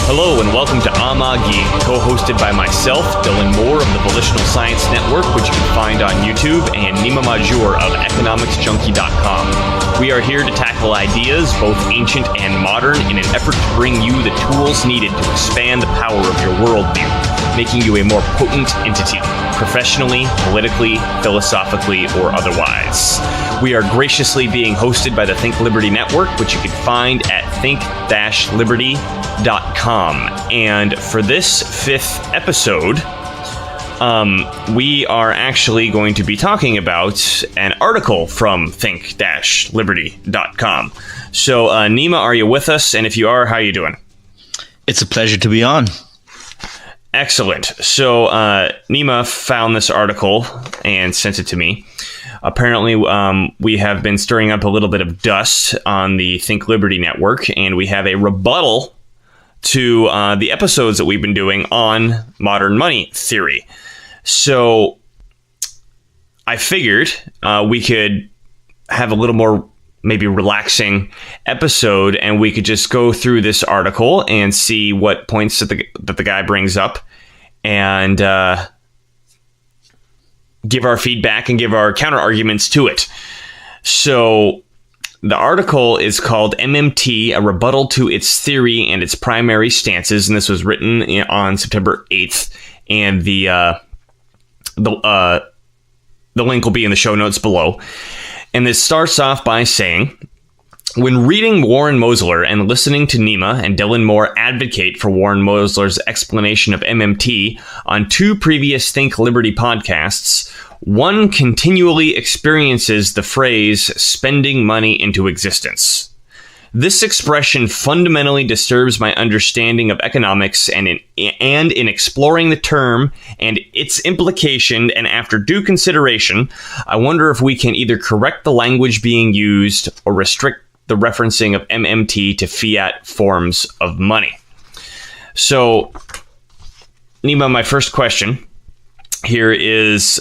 Hello and welcome to Amagi, co-hosted by myself, Dylan Moore of the Volitional Science Network, which you can find on YouTube, and Nima Mahjour of economicsjunkie.com. We are here to tackle ideas, both ancient and modern, in an effort to bring you the tools needed to expand the power of your worldview, making you a more potent entity, professionally, politically, philosophically, or otherwise. We are graciously being hosted by the Think Liberty Network, which you can find at think-liberty.com. And for this fifth episode, we are actually going to be talking about an article from think-liberty.com. So, Nima, are you with us? And if you are, how are you doing? It's a pleasure to be on. Excellent. So, Nima found this article and sent it to me. Apparently, we have been stirring up a little bit of dust on the Think Liberty Network, and we have a rebuttal to the episodes that we've been doing on modern money theory. So I figured we could have a little more maybe relaxing episode, and we could just go through this article and see what points that the guy brings up, and give our feedback and give our counter arguments to it. So the article is called MMT, A Rebuttal to Its Theory and Its Primary Stances, and this was written on September 8th, and the link will be in the show notes below. And this starts off by saying, when reading Warren Mosler and listening to Nima and Dylan Moore advocate for Warren Mosler's explanation of MMT on two previous Think Liberty podcasts, one continually experiences the phrase spending money into existence. This expression fundamentally disturbs my understanding of economics, and in exploring the term and its implication, and after due consideration, I wonder if we can either correct the language being used or restrict the referencing of MMT to fiat forms of money. So, Nima, my first question here is,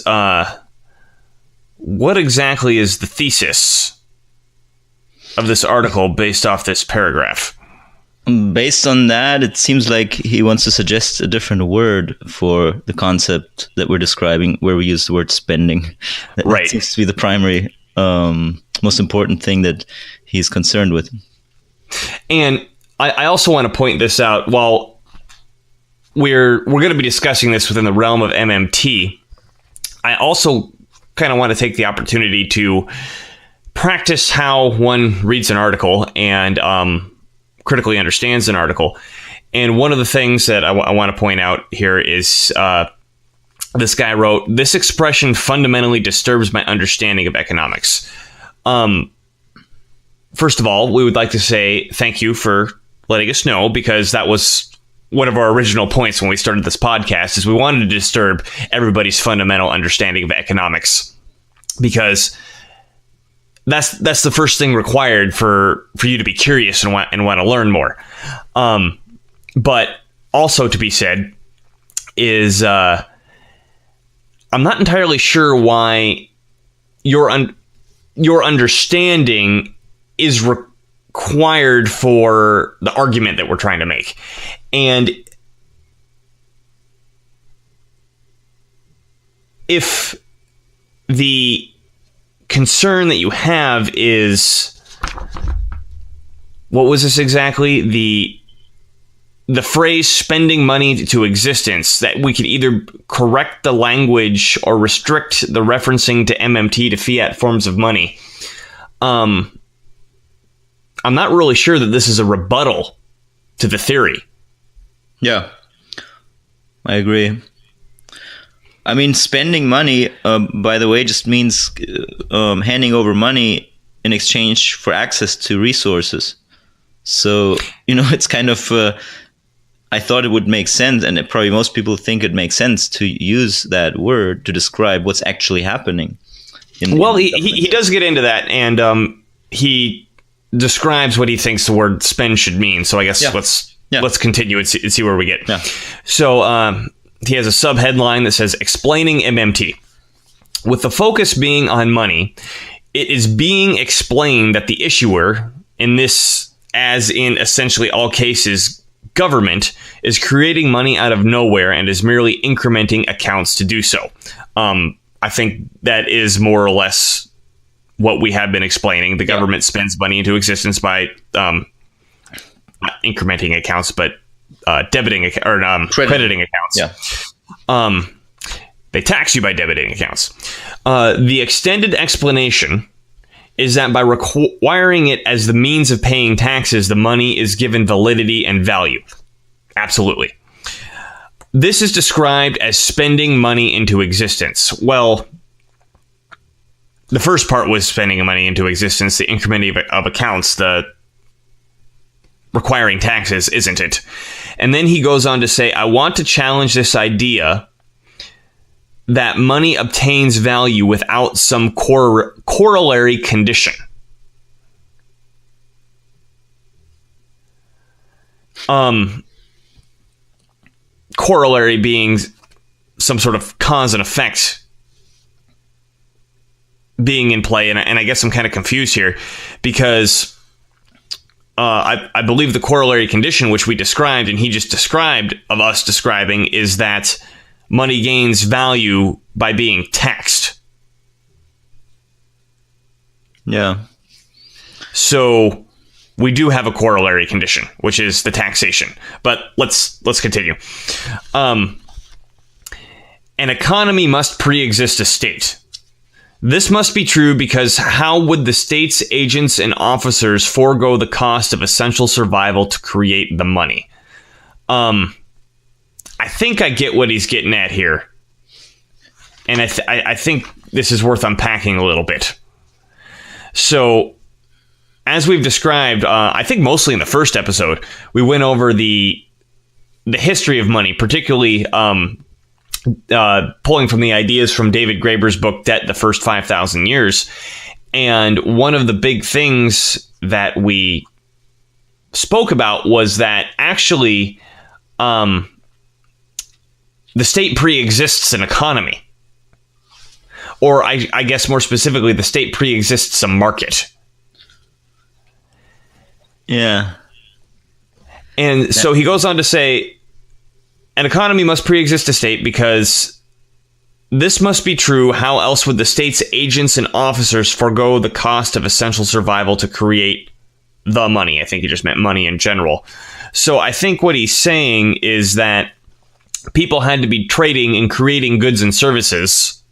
what exactly is the thesis of this article based off this paragraph? Based on that, it seems like he wants to suggest a different word for the concept that we're describing, where we use the word spending. That seems to be the primary, most important thing that he's concerned with. And I also want to point this out. While we're going to be discussing this within the realm of MMT, I also kind of want to take the opportunity to practice how one reads an article and critically understands an article. And one of the things that I want to point out here is this guy wrote, "This expression fundamentally disturbs my understanding of economics." First of all, we would like to say thank you for letting us know, because that was one of our original points when we started this podcast, is we wanted to disturb everybody's fundamental understanding of economics, because that's the first thing required for you to be curious and want to learn more. But also to be said is I'm not entirely sure why your understanding is required for the argument that we're trying to make. And if the concern that you have is, what was this exactly? The phrase spending money to existence, that we could either correct the language or restrict the referencing to MMT to fiat forms of money. I'm not really sure that this is a rebuttal to the theory. Yeah, I agree. I mean, spending money, by the way, just means handing over money in exchange for access to resources. So, it's kind of, I thought it would make sense, and probably most people think it makes sense to use that word to describe what's actually happening. He does get into that, and he describes what he thinks the word spend should mean. So I guess let's continue and see where we get. Yeah. So he has a sub-headline that says, explaining MMT. With the focus being on money, it is being explained that the issuer, in this, as in essentially all cases, government is creating money out of nowhere and is merely incrementing accounts to do so. I think that is more or less what we have been explaining. The government spends money into existence by not incrementing accounts, but debiting or crediting accounts. Yeah. They tax you by debiting accounts. The extended explanation is that by requiring it as the means of paying taxes, the money is given validity and value. Absolutely. This is described as spending money into existence. Well, the first part was spending money into existence, the incrementing of accounts, the requiring taxes, isn't it? And then he goes on to say, I want to challenge this idea that money obtains value without some corollary condition. Corollary being some sort of cause and effect being in play. And I guess I'm kind of confused here because I believe the corollary condition, which we described and he just described of us describing, is that money gains value by being taxed. Yeah. So we do have a corollary condition, which is the taxation. But let's continue. An economy must pre-exist a state. This must be true because how would the state's agents and officers forego the cost of essential survival to create the money? I think I get what he's getting at here. And I think this is worth unpacking a little bit. So, as we've described, I think mostly in the first episode, we went over the history of money, particularly pulling from the ideas from David Graeber's book, Debt, the First 5,000 Years. And one of the big things that we spoke about was that actually the state pre-exists an economy. Or I guess more specifically, the state pre-exists a market. Yeah. And so he goes on to say, an economy must pre-exist a state because this must be true. How else would the state's agents and officers forego the cost of essential survival to create the money? I think he just meant money in general. So I think what he's saying is that people had to be trading and creating goods and services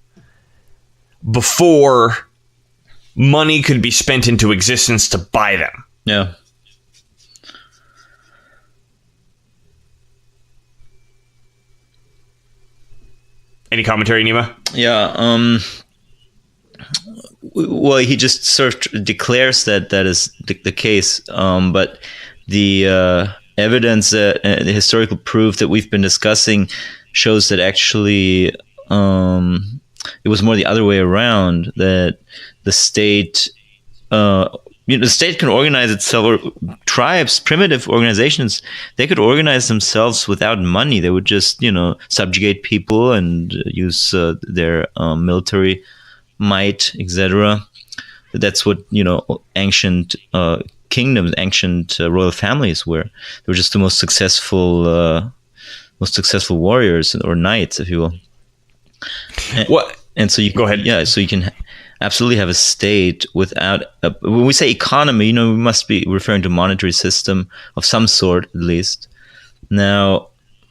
before money could be spent into existence to buy them. Yeah. Any commentary, Nima? Yeah. Well, he just sort of declares that is the case. But the evidence, the historical proof that we've been discussing shows that actually it was more the other way around, that the state the state can organize itself, or tribes, primitive organizations, they could organize themselves without money. They would just, subjugate people and use their military might, etc. That's what, ancient kingdoms, ancient royal families were. They were just the most successful warriors or knights, if you will. And so you go ahead. Yeah, so you can absolutely have a state without when we say economy, we must be referring to monetary system of some sort, at least. Now,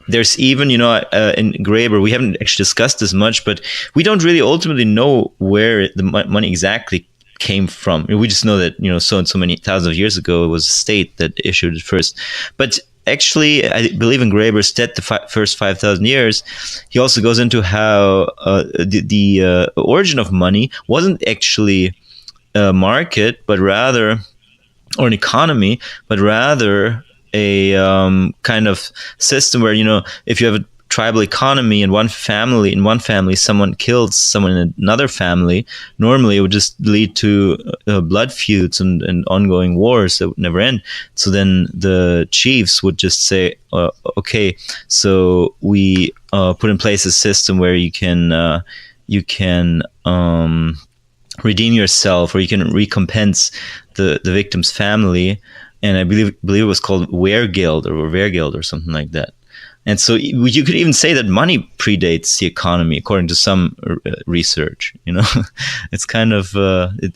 there's even, in Graeber, we haven't actually discussed this much, but we don't really ultimately know where the money exactly came from. We just know that, so and so many thousands of years ago, it was a state that issued it first. But actually, I believe in Graeber's Debt, the first 5,000 years, he also goes into how the origin of money wasn't actually a market, but rather, or an economy, but rather a kind of system where, if you have a tribal economy in one family, someone kills someone in another family, normally it would just lead to blood feuds and ongoing wars that would never end. So then the chiefs would just say, okay, so we put in place a system where you can redeem yourself, or you can recompense the victim's family. and I believe it was called Wehrgeld or something like that. And so you could even say that money predates the economy, according to some research. It's kind of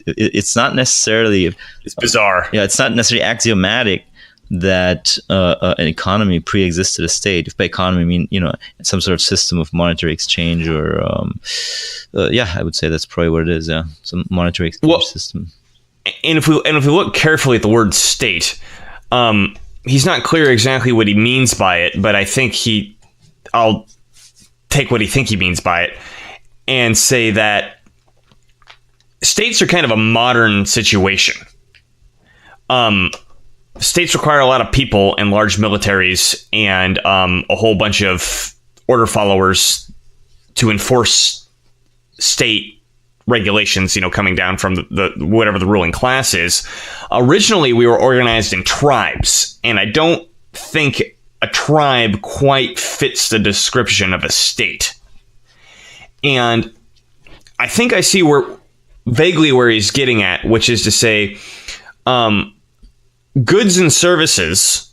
it's not necessarily, it's bizarre. Yeah, it's not necessarily axiomatic that an economy pre-existed a state. If by economy I mean some sort of system of monetary exchange, or I would say that's probably what it is. Yeah, some monetary exchange system. And if we look carefully at the word state, he's not clear exactly what he means by it, but I think I'll take what he means by it and say that states are kind of a modern situation. States require a lot of people and large militaries and a whole bunch of order followers to enforce state regulations, coming down from the whatever the ruling class is. Originally, we were organized in tribes, and I don't think a tribe quite fits the description of a state. And I think I see vaguely where he's getting at, which is to say, goods and services,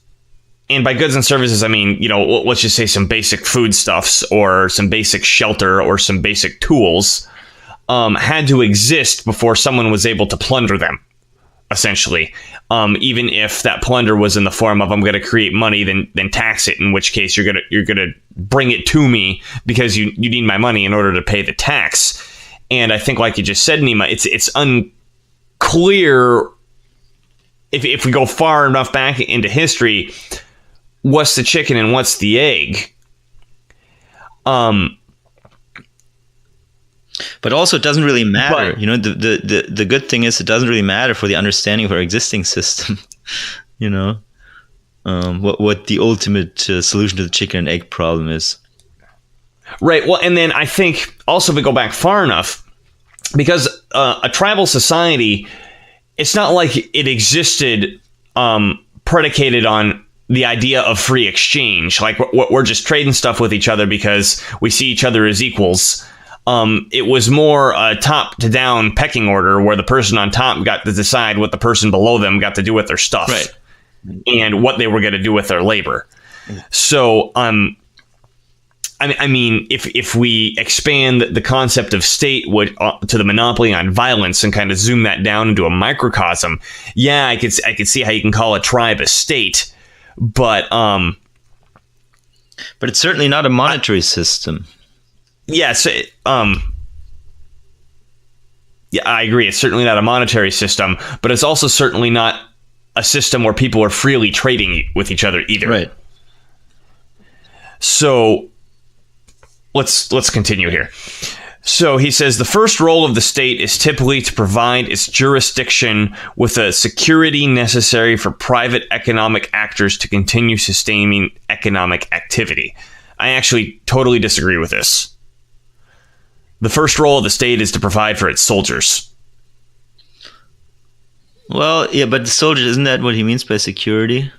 and by goods and services, I mean, let's just say some basic foodstuffs or some basic shelter or some basic tools, had to exist before someone was able to plunder them, essentially. Even if that plunder was in the form of, I'm going to create money, then tax it, in which case you're gonna bring it to me because you need my money in order to pay the tax. And I think, like you just said, Nima, it's unclear if we go far enough back into history, what's the chicken and what's the egg. But also, it doesn't really matter. The good thing is, it doesn't really matter for the understanding of our existing system. What the ultimate solution to the chicken and egg problem is. Right. Well, and then I think also, if we go back far enough, because a tribal society, it's not like it existed predicated on the idea of free exchange. Like we're just trading stuff with each other because we see each other as equals. It was more a top to down pecking order where the person on top got to decide what the person below them got to do with their stuff, right, and what they were going to do with their labor. So, I mean, if we expand the concept of state to the monopoly on violence and kind of zoom that down into a microcosm, I could see how you can call a tribe a state, but it's certainly not a monetary system. Yes, I agree. It's certainly not a monetary system, but it's also certainly not a system where people are freely trading with each other either. Right. So let's continue here. So he says the first role of the state is typically to provide its jurisdiction with the security necessary for private economic actors to continue sustaining economic activity. I actually totally disagree with this. The first role of the state is to provide for its soldiers. Well, yeah, but the soldiers, isn't that what he means by security?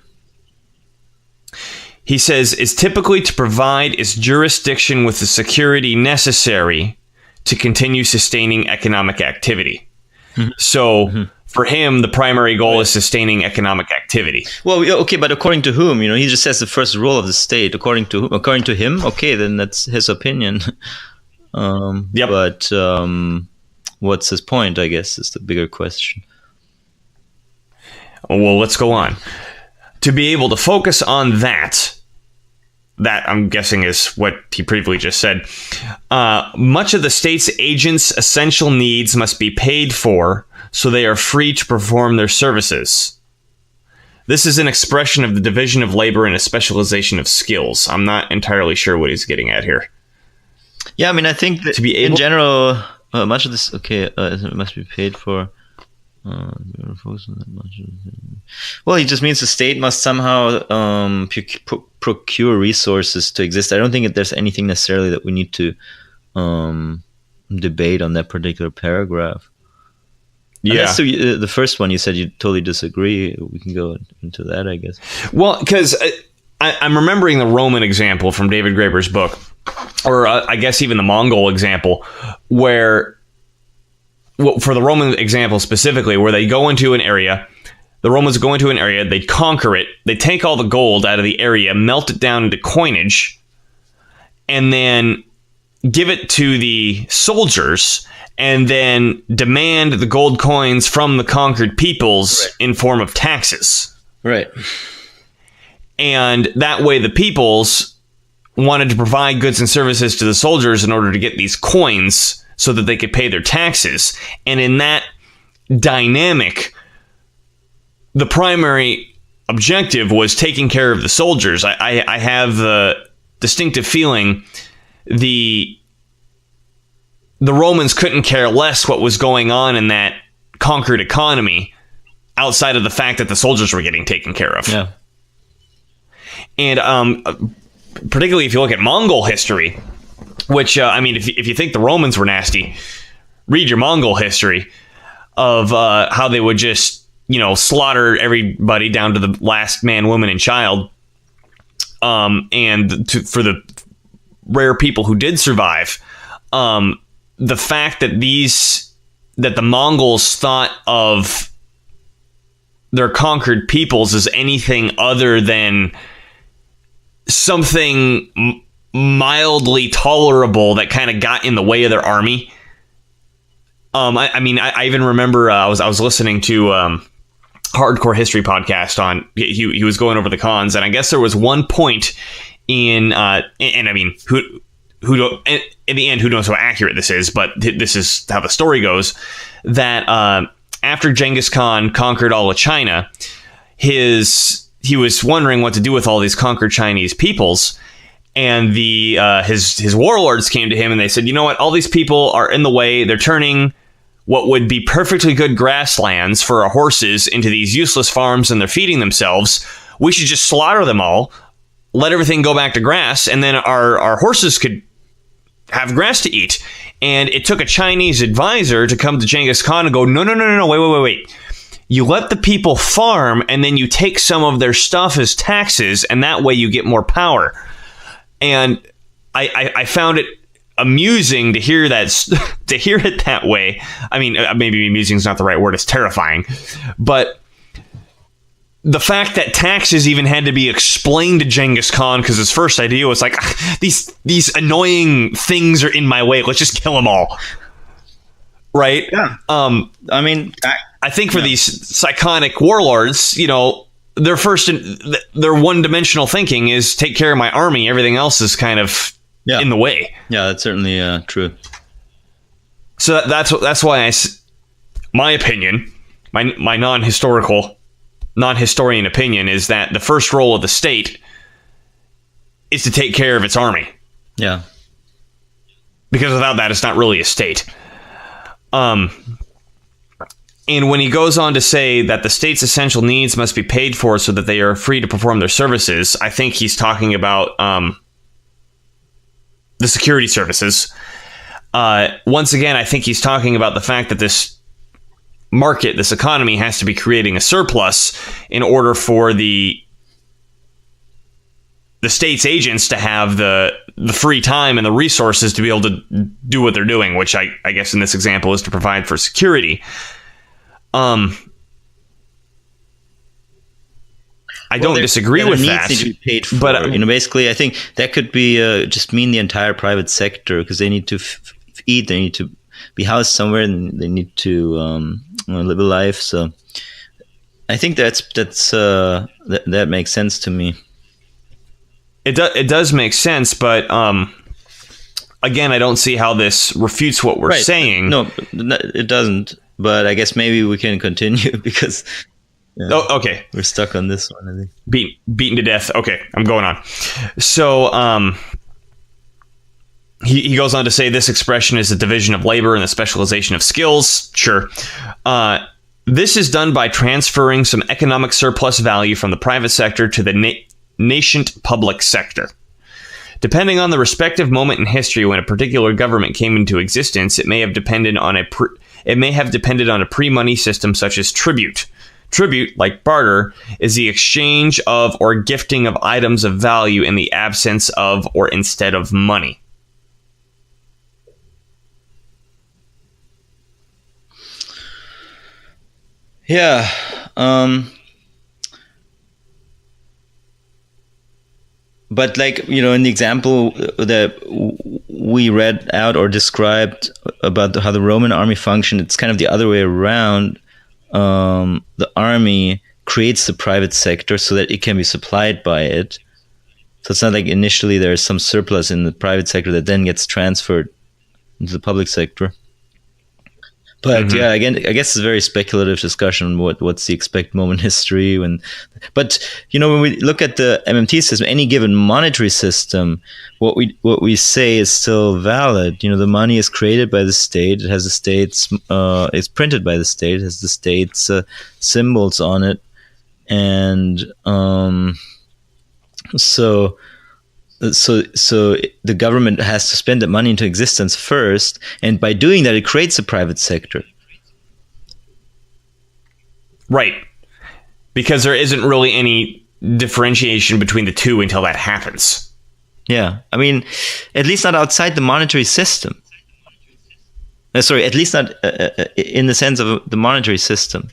He says it's typically to provide its jurisdiction with the security necessary to continue sustaining economic activity. Mm-hmm. So for him, the primary goal is sustaining economic activity. Well, okay, but according to whom? He just says the first role of the state. According to whom? According to him? Okay, then that's his opinion. Yep. But what's his point, I guess, is the bigger question. Well, let's go on. To be able to focus on that I'm guessing is what he previously just said. Much of the state's agents' essential needs must be paid for, so they are free to perform their services. This is an expression of the division of labor and a specialization of skills. I'm not entirely sure what he's getting at here. Yeah, I mean, I think that in general, much of this, it must be paid for. Well, it just means the state must somehow procure resources to exist. I don't think that there's anything necessarily that we need to debate on that particular paragraph. Yeah. The first one you said you totally disagree. We can go into that, I guess. Well, because I'm remembering the Roman example from David Graeber's book, or I guess even the Mongol example, where, well, for the Roman example specifically, where they go into an area, The Romans would go into an area, they'd conquer it, they'd take all the gold out of the area, melt it down into coinage, and then give it to the soldiers, and then demand the gold coins from the conquered peoples in form of taxes. Right. And that way the peoples wanted to provide goods and services to the soldiers in order to get these coins so that they could pay their taxes. And in that dynamic, the primary objective was taking care of the soldiers. I have the distinctive feeling the Romans couldn't care less what was going on in that conquered economy outside of the fact that the soldiers were getting taken care of. Yeah. And particularly if you look at Mongol history, which, if you think the Romans were nasty, read your Mongol history of how they would just, slaughter everybody down to the last man, woman, and child. For the rare people who did survive, the fact that the Mongols thought of their conquered peoples as anything other than something mildly tolerable that kind of got in the way of their army. I even remember I was listening to Hardcore History podcast on he was going over the cons, and I guess there was one point in in the end, who knows how accurate this is, but this is how the story goes, that after Genghis Khan conquered all of China, he was wondering what to do with all these conquered Chinese peoples, and his warlords came to him and they said, you know what, all these people are in the way, they're turning what would be perfectly good grasslands for our horses into these useless farms, and they're feeding themselves. We should just slaughter them all, let everything go back to grass, and then our horses could have grass to eat. And it took a Chinese advisor to come to Genghis Khan and go, no, wait. You let the people farm, and then you take some of their stuff as taxes, and that way you get more power. And I found it amusing to hear that, to hear it that way. I mean, maybe amusing is not the right word. It's terrifying. But the fact that taxes even had to be explained to Genghis Khan, because his first idea was like, these annoying things are in my way. Let's just kill them all. Right? Yeah. I think for these psychotic warlords, their one-dimensional thinking is take care of my army. Everything else is kind of in the way. Yeah, that's certainly true. So that's why my opinion, my non-historian opinion is that the first role of the state is to take care of its army. Yeah. Because without that, it's not really a state. And when he goes on to say that the state's essential needs must be paid for so that they are free to perform their services, I think he's talking about the security services. Once again, I think he's talking about the fact that this market, this economy, has to be creating a surplus in order for the state's agents to have the free time and the resources to be able to do what they're doing, which I guess in this example is to provide for security. I don't disagree with that. Need to be paid for, but basically, I think that could be just mean the entire private sector, because they need to eat, they need to be housed somewhere, and they need to live a life. So I think that makes sense to me. It does make sense, but again, I don't see how this refutes what we're saying. No, it doesn't. But I guess maybe we can continue because okay, we're stuck on this one, I think. Beaten to death. Okay, I'm going on. So he goes on to say this expression is the division of labor and the specialization of skills. Sure. This is done by transferring some economic surplus value from the private sector to the nascent public sector. Depending on the respective moment in history when a particular government came into existence, it may have depended on a pre-money system such as tribute. Tribute, like barter, is the exchange of or gifting of items of value in the absence of or instead of money. Yeah. But like, in the example that we read out or described about how the Roman army functioned, it's kind of the other way around. The army creates the private sector so that it can be supplied by it. So it's not like initially there's some surplus in the private sector that then gets transferred into the public sector. But yeah, again, I guess it's a very speculative discussion. What's the expect moment history but when we look at the MMT system, any given monetary system, what we say is still valid. The money is created by the state. It has the state's it's printed by the state. It has the state's symbols on it, and so the government has to spend that money into existence first, and by doing that, it creates a private sector. Right. Because there isn't really any differentiation between the two until that happens. Yeah. I mean, at least not outside the monetary system. At least not in the sense of the monetary system.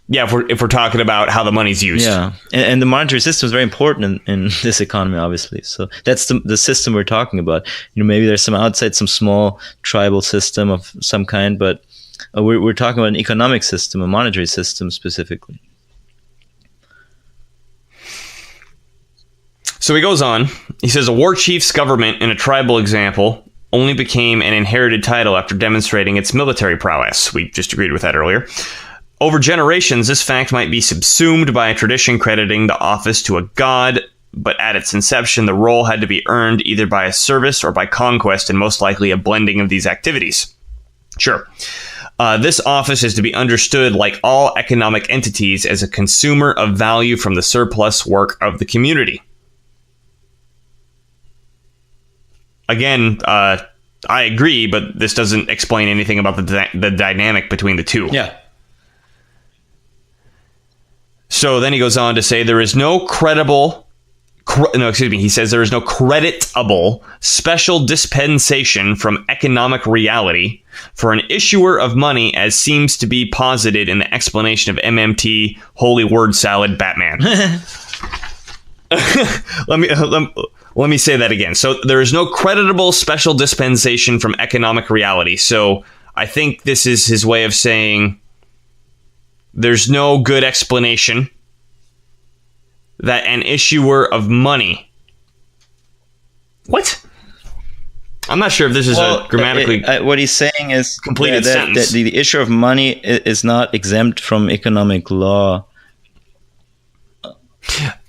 Yeah, if we're talking about how the money's used. Yeah, and the monetary system is very important in this economy, obviously. So that's the system we're talking about. Maybe there's some small tribal system of some kind, but we're talking about an economic system, a monetary system specifically. So he goes on. He says a war chief's government in a tribal example only became an inherited title after demonstrating its military prowess. We just agreed with that earlier. Over generations, this fact might be subsumed by a tradition crediting the office to a god, but at its inception, the role had to be earned either by a service or by conquest, and most likely a blending of these activities. Sure. This office is to be understood, like all economic entities, as a consumer of value from the surplus work of the community. Again, I agree, but this doesn't explain anything about the dynamic between the two. Yeah. So then he goes on to say there is no he says there is no creditable special dispensation from economic reality for an issuer of money, as seems to be posited in the explanation of MMT Holy Word Salad Batman. Let me say that again. So there is no creditable special dispensation from economic reality. So I think this is his way of saying there's no good explanation that an issuer of money... What? I'm not sure if this is a grammatically... what he's saying is completed sentence. That the issuer of money is not exempt from economic law.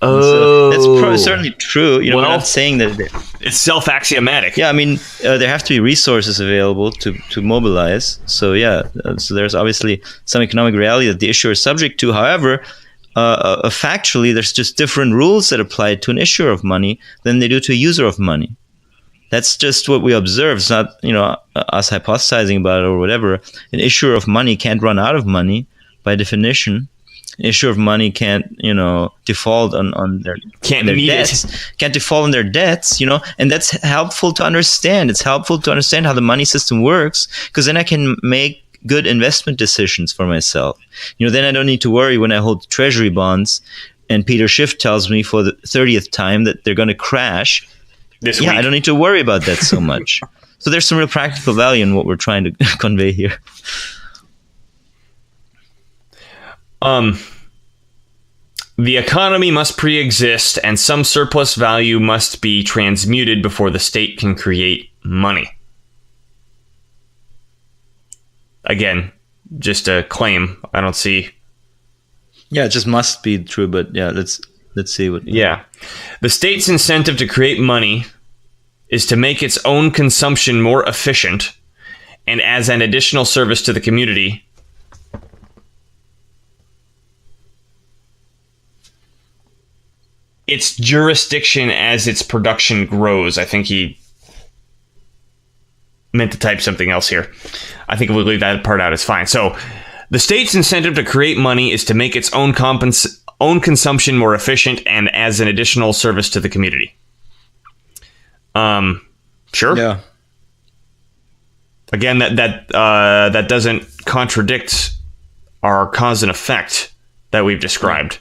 Oh. So that's certainly true. We're not saying that... It's self-axiomatic. Yeah, I mean, there have to be resources available to mobilize. So yeah, so there's obviously some economic reality that the issuer is subject to. However, factually, there's just different rules that apply to an issuer of money than they do to a user of money. That's just what we observe. It's not, us hypothesizing about it or whatever. An issuer of money can't run out of money by definition. An issuer of money can't, default on their debts. Can't default on their debts, and that's helpful to understand. It's helpful to understand how the money system works, because then I can make good investment decisions for myself. Then I don't need to worry when I hold treasury bonds and Peter Schiff tells me for the 30th time that they're going to crash. This week. I don't need to worry about that so much. So there's some real practical value in what we're trying to convey here. The economy must pre-exist, and some surplus value must be transmuted before the state can create money. Again, just a claim. I don't see... Yeah, it just must be true, but yeah, let's see what... Yeah. The state's incentive to create money is to make its own consumption more efficient, and as an additional service to the community... its jurisdiction as its production grows. I think he meant to type something else here. I think we'll leave that part out. It's fine. So the state's incentive to create money is to make its own consumption more efficient and as an additional service to the community. Sure. Yeah. Again, that doesn't contradict our cause and effect that we've described.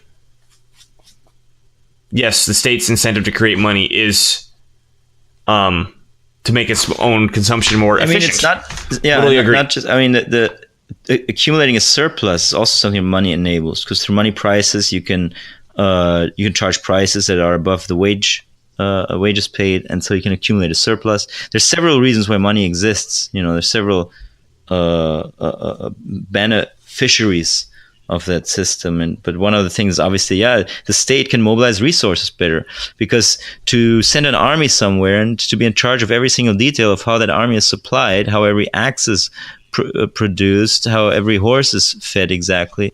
yes, the state's incentive to create money is to make its own consumption more efficient. I mean, it's not. Yeah, totally agree. Not just. I mean, the accumulating a surplus is also something money enables, because through money prices you can charge prices that are above the wages paid, and so you can accumulate a surplus. There's several reasons why money exists. There's several beneficiaries of that system, but one of the things, obviously, the state can mobilize resources better, because to send an army somewhere and to be in charge of every single detail of how that army is supplied, how every axe is produced, how every horse is fed exactly,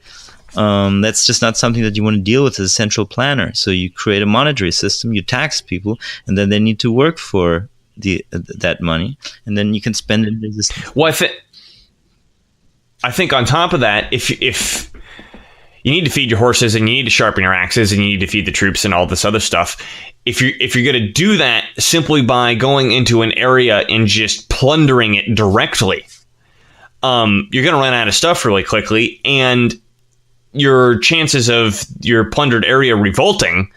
that's just not something that you want to deal with as a central planner. So you create a monetary system, you tax people, and then they need to work for that money, and then you can spend it. Well, I think on top of that, if you need to feed your horses and you need to sharpen your axes and you need to feed the troops and all this other stuff, if you're going to do that simply by going into an area and just plundering it directly, you're going to run out of stuff really quickly, and your chances of your plundered area revolting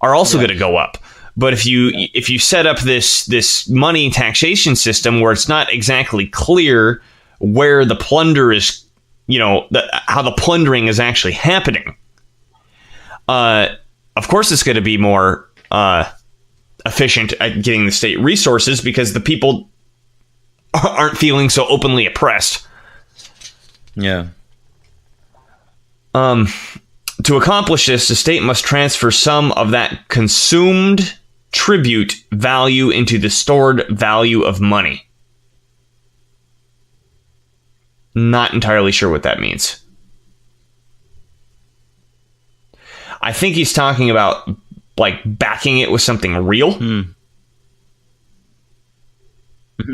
are also going to go up. But if you set up this money taxation system where it's not exactly clear where the plunder is, how the plundering is actually happening, of course it's going to be more efficient at getting the state resources, because the people aren't feeling so openly oppressed. Yeah. To accomplish this, the state must transfer some of that consumed tribute value into the stored value of money. Not entirely sure what that means. I think he's talking about backing it with something real.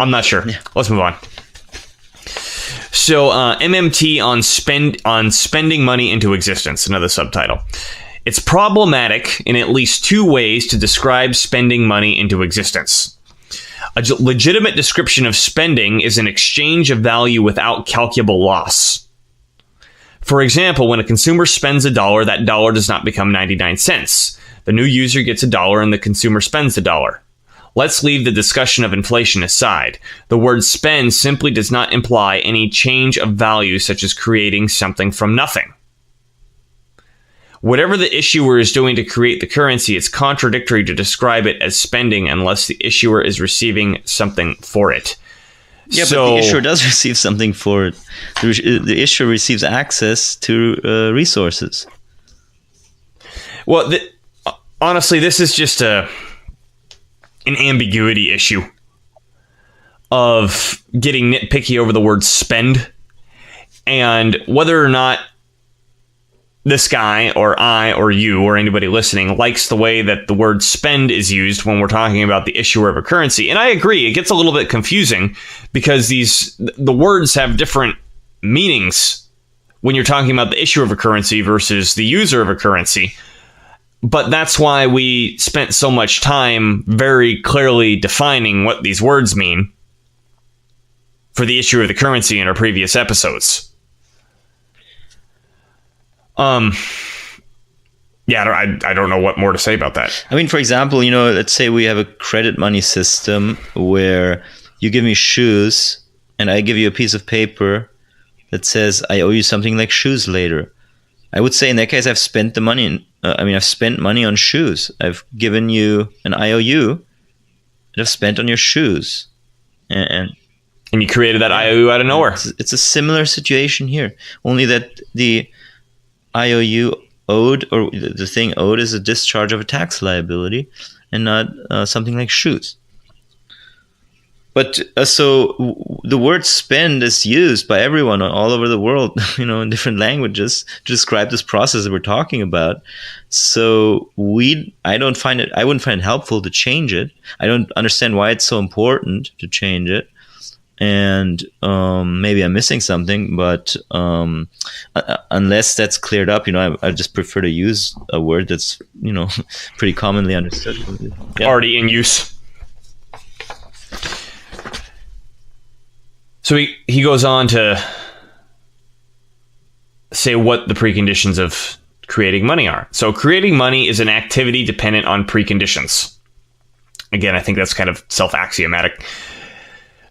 I'm not sure. Yeah. Let's move on. So MMT on spending money into existence, another subtitle. It's problematic in at least two ways to describe spending money into existence. A legitimate description of spending is an exchange of value without calculable loss. For example, when a consumer spends $1, that dollar does not become 99 cents. The new user gets $1 and the consumer spends $1. Let's leave the discussion of inflation aside. The word spend simply does not imply any change of value, such as creating something from nothing. Whatever the issuer is doing to create the currency, it's contradictory to describe it as spending unless the issuer is receiving something for it. Yeah, but the issuer does receive something for it. The issuer receives access to resources. Well, honestly, this is just an ambiguity issue of getting nitpicky over the word spend, and whether or not this guy or I or you or anybody listening likes the way that the word spend is used when we're talking about the issuer of a currency. And I agree, it gets a little bit confusing because the words have different meanings when you're talking about the issuer of a currency versus the user of a currency. But that's why we spent so much time very clearly defining what these words mean for the issuer of the currency in our previous episodes. Yeah, I don't know what more to say about that. I mean, for example, let's say we have a credit money system where you give me shoes and I give you a piece of paper that says I owe you something like shoes later. I would say in that case, I've spent the money. I've spent money on shoes. I've given you an IOU that I've spent on your shoes. And you created that IOU out of nowhere. It's a similar situation here, only that the IOU owed, or the thing owed, is a discharge of a tax liability and not something like shoes. But so the word spend is used by everyone all over the world, in different languages to describe this process that we're talking about. So I wouldn't find it helpful to change it. I don't understand why it's so important to change it. And maybe I'm missing something, but unless that's cleared up, I just prefer to use a word that's, pretty commonly understood. Yeah. Already in use. So he goes on to say what the preconditions of creating money are. So creating money is an activity dependent on preconditions. Again, I think that's kind of self-axiomatic.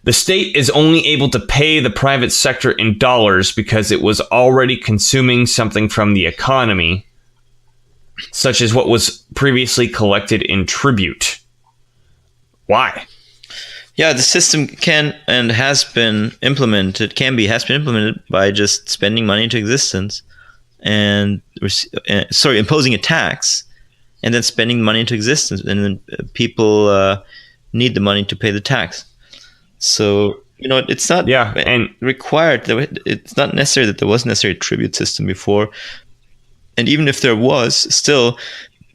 The state is only able to pay the private sector in dollars because it was already consuming something from the economy, such as what was previously collected in tribute. Why? Yeah, the system can and has been implemented, by just spending money into existence and imposing a tax and then spending money into existence, and then people need the money to pay the tax. So, it's not required. It's not necessary that there was necessary a tribute system before. And even if there was, still,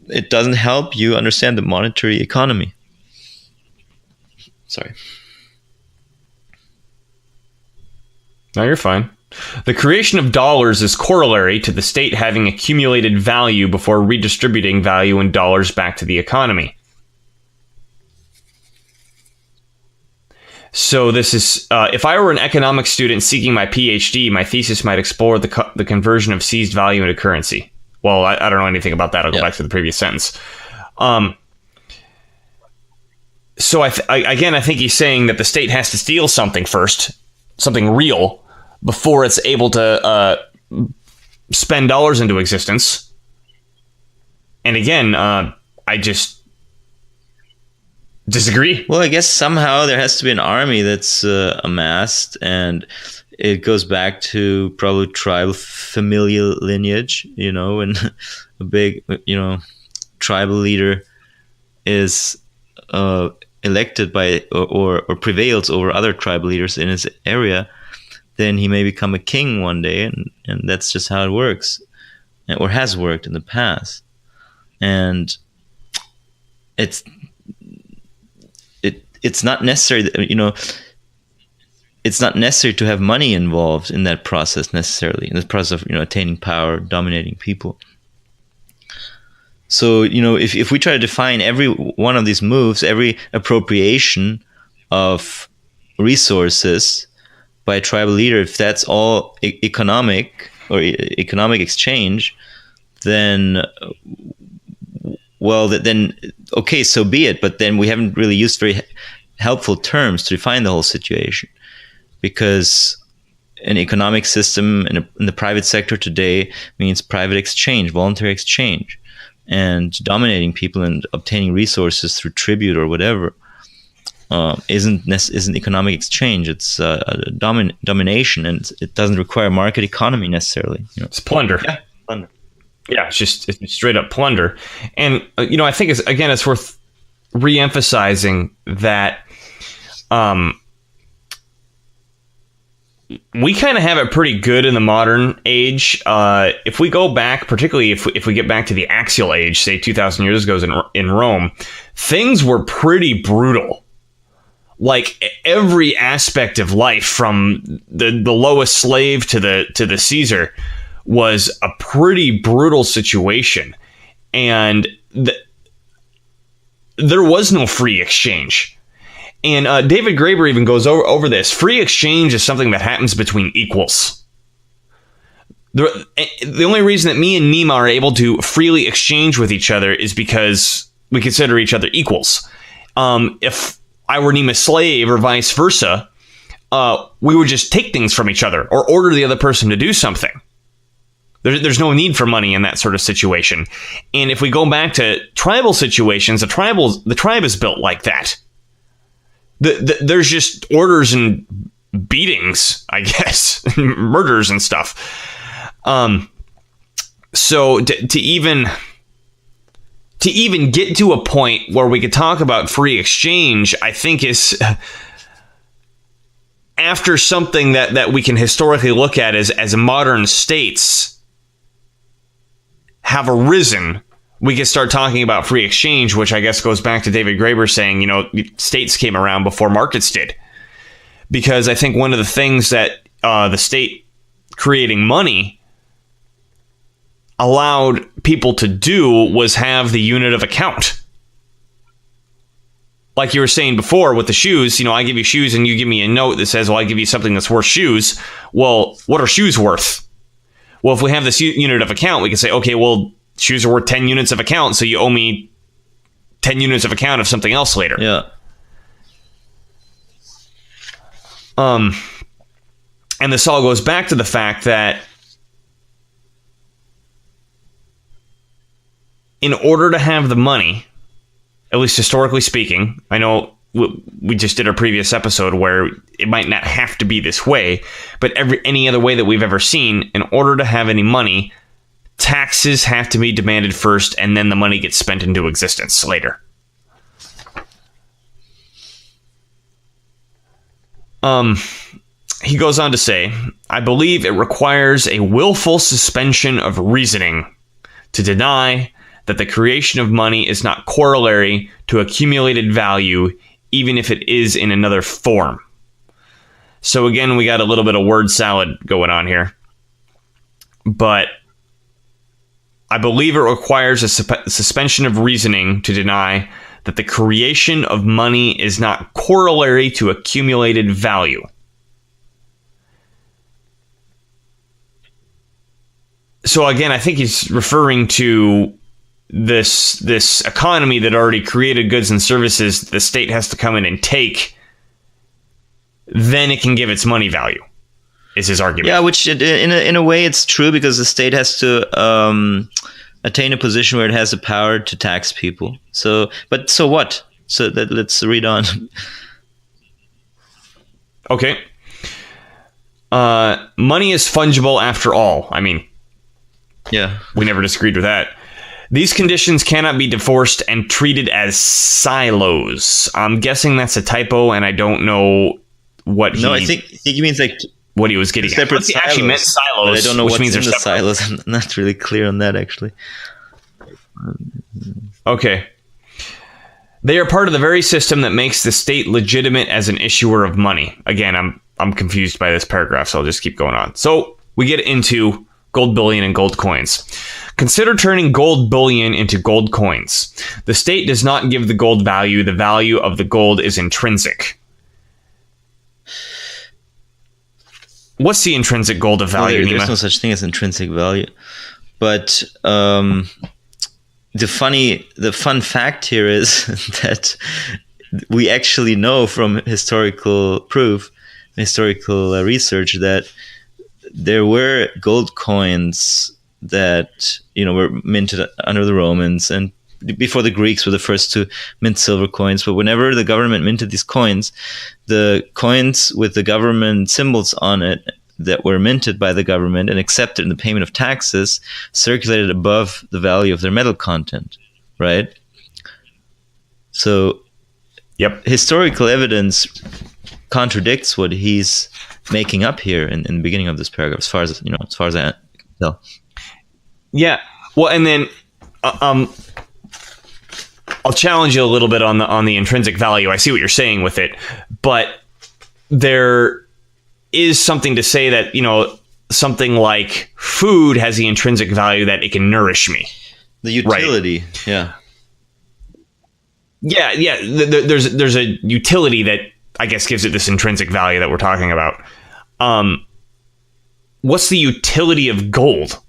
it doesn't help you understand the monetary economy. Sorry. No, you're fine. The creation of dollars is corollary to the state having accumulated value before redistributing value in dollars back to the economy. So this is, if I were an economics student seeking my PhD, my thesis might explore the conversion of seized value into currency. Well, I don't know anything about that. I'll go back to the previous sentence. So I think he's saying that the state has to steal something first, something real, before it's able to spend dollars into existence. And again, I just disagree. Well, I guess somehow there has to be an army that's amassed, and it goes back to probably tribal familial lineage, and a big, tribal leader is elected by or prevails over other tribal leaders in his area, then he may become a king one day, and that's just how it works, or has worked in the past. And it's not necessary that, it's not necessary to have money involved in that process necessarily, in the process of attaining power, dominating people. So, if we try to define every one of these moves, every appropriation of resources by a tribal leader, if that's all economic or economic exchange, then, okay, so be it. But then we haven't really used very helpful terms to define the whole situation, because an economic system in the private sector today means private exchange, voluntary exchange. And dominating people and obtaining resources through tribute or whatever isn't economic exchange. It's domination, and it doesn't require market economy necessarily. It's plunder. Yeah, plunder. Yeah, it's straight up plunder. And I think it's worth re-emphasizing that we kind of have it pretty good in the modern age. If we go back, particularly if we get back to the axial age, say 2,000 years ago in Rome, things were pretty brutal. Like every aspect of life, from the lowest slave to the Caesar, was a pretty brutal situation, and there was no free exchange. And David Graeber even goes over this. Free exchange is something that happens between equals. The only reason that me and Nima are able to freely exchange with each other is because we consider each other equals. If I were Nima's slave or vice versa, we would just take things from each other or order the other person to do something. There's no need for money in that sort of situation. And if we go back to tribal situations, the tribe is built like that. There's just orders and beatings, I guess, murders and stuff. So to even get to a point where we could talk about free exchange, I think is after something that we can historically look at as modern states have arisen. We could start talking about free exchange, which I guess goes back to David Graeber saying, states came around before markets did. Because I think one of the things that the state creating money allowed people to do was have the unit of account. Like you were saying before with the shoes, I give you shoes and you give me a note that says, well, I give you something that's worth shoes. Well, what are shoes worth? Well, if we have this unit of account, we can say, okay, well, shoes are worth 10 units of account, so you owe me 10 units of account of something else later. Yeah. And this all goes back to the fact that in order to have the money, at least historically speaking, I know we just did our previous episode where it might not have to be this way, but any other way that we've ever seen, in order to have any money, taxes have to be demanded first, and then the money gets spent into existence later. He goes on to say, I believe it requires a willful suspension of reasoning to deny that the creation of money is not corollary to accumulated value, even if it is in another form. So again, we got a little bit of word salad going on here. But I believe it requires a suspension of reasoning to deny that the creation of money is not corollary to accumulated value. So again, I think he's referring to this economy that already created goods and services the state has to come in and take, then it can give its money value, is his argument. Yeah, which in a way it's true, because the state has to attain a position where it has the power to tax people. So what? So let's read on. Okay. Money is fungible after all. I mean, yeah, we never disagreed with that. These conditions cannot be divorced and treated as silos. I'm guessing that's a typo, and I don't know what No, I think he means like what he was getting at. Separate silos. He actually meant silos, I don't know which what's means in they're the separate. silos. I'm not really clear on that, actually. Okay. They are part of the very system that makes the state legitimate as an issuer of money. Again, I'm confused by this paragraph, so I'll just keep going on. So we get into gold bullion and gold coins. Consider turning gold bullion into gold coins. The state does not give the gold value. The value of the gold is intrinsic. What's the intrinsic gold of value, There's Nima? no such thing as intrinsic value. But the fun fact here is that we actually know from historical proof, historical research, that there were gold coins that were minted under the Romans, and before the Greeks were the first to mint silver coins. But whenever the government minted these coins, the coins with the government symbols on it that were minted by the government and accepted in the payment of taxes circulated above the value of their metal content, right? So, yep, historical evidence contradicts what he's making up here in the beginning of this paragraph, as far as I can tell. Yeah. Well, and then I'll challenge you a little bit on the intrinsic value. I see what you're saying with it, but there is something to say that, something like food has the intrinsic value that it can nourish me. The utility, right? Yeah. There's a utility that I guess gives it this intrinsic value that we're talking about. What's the utility of gold?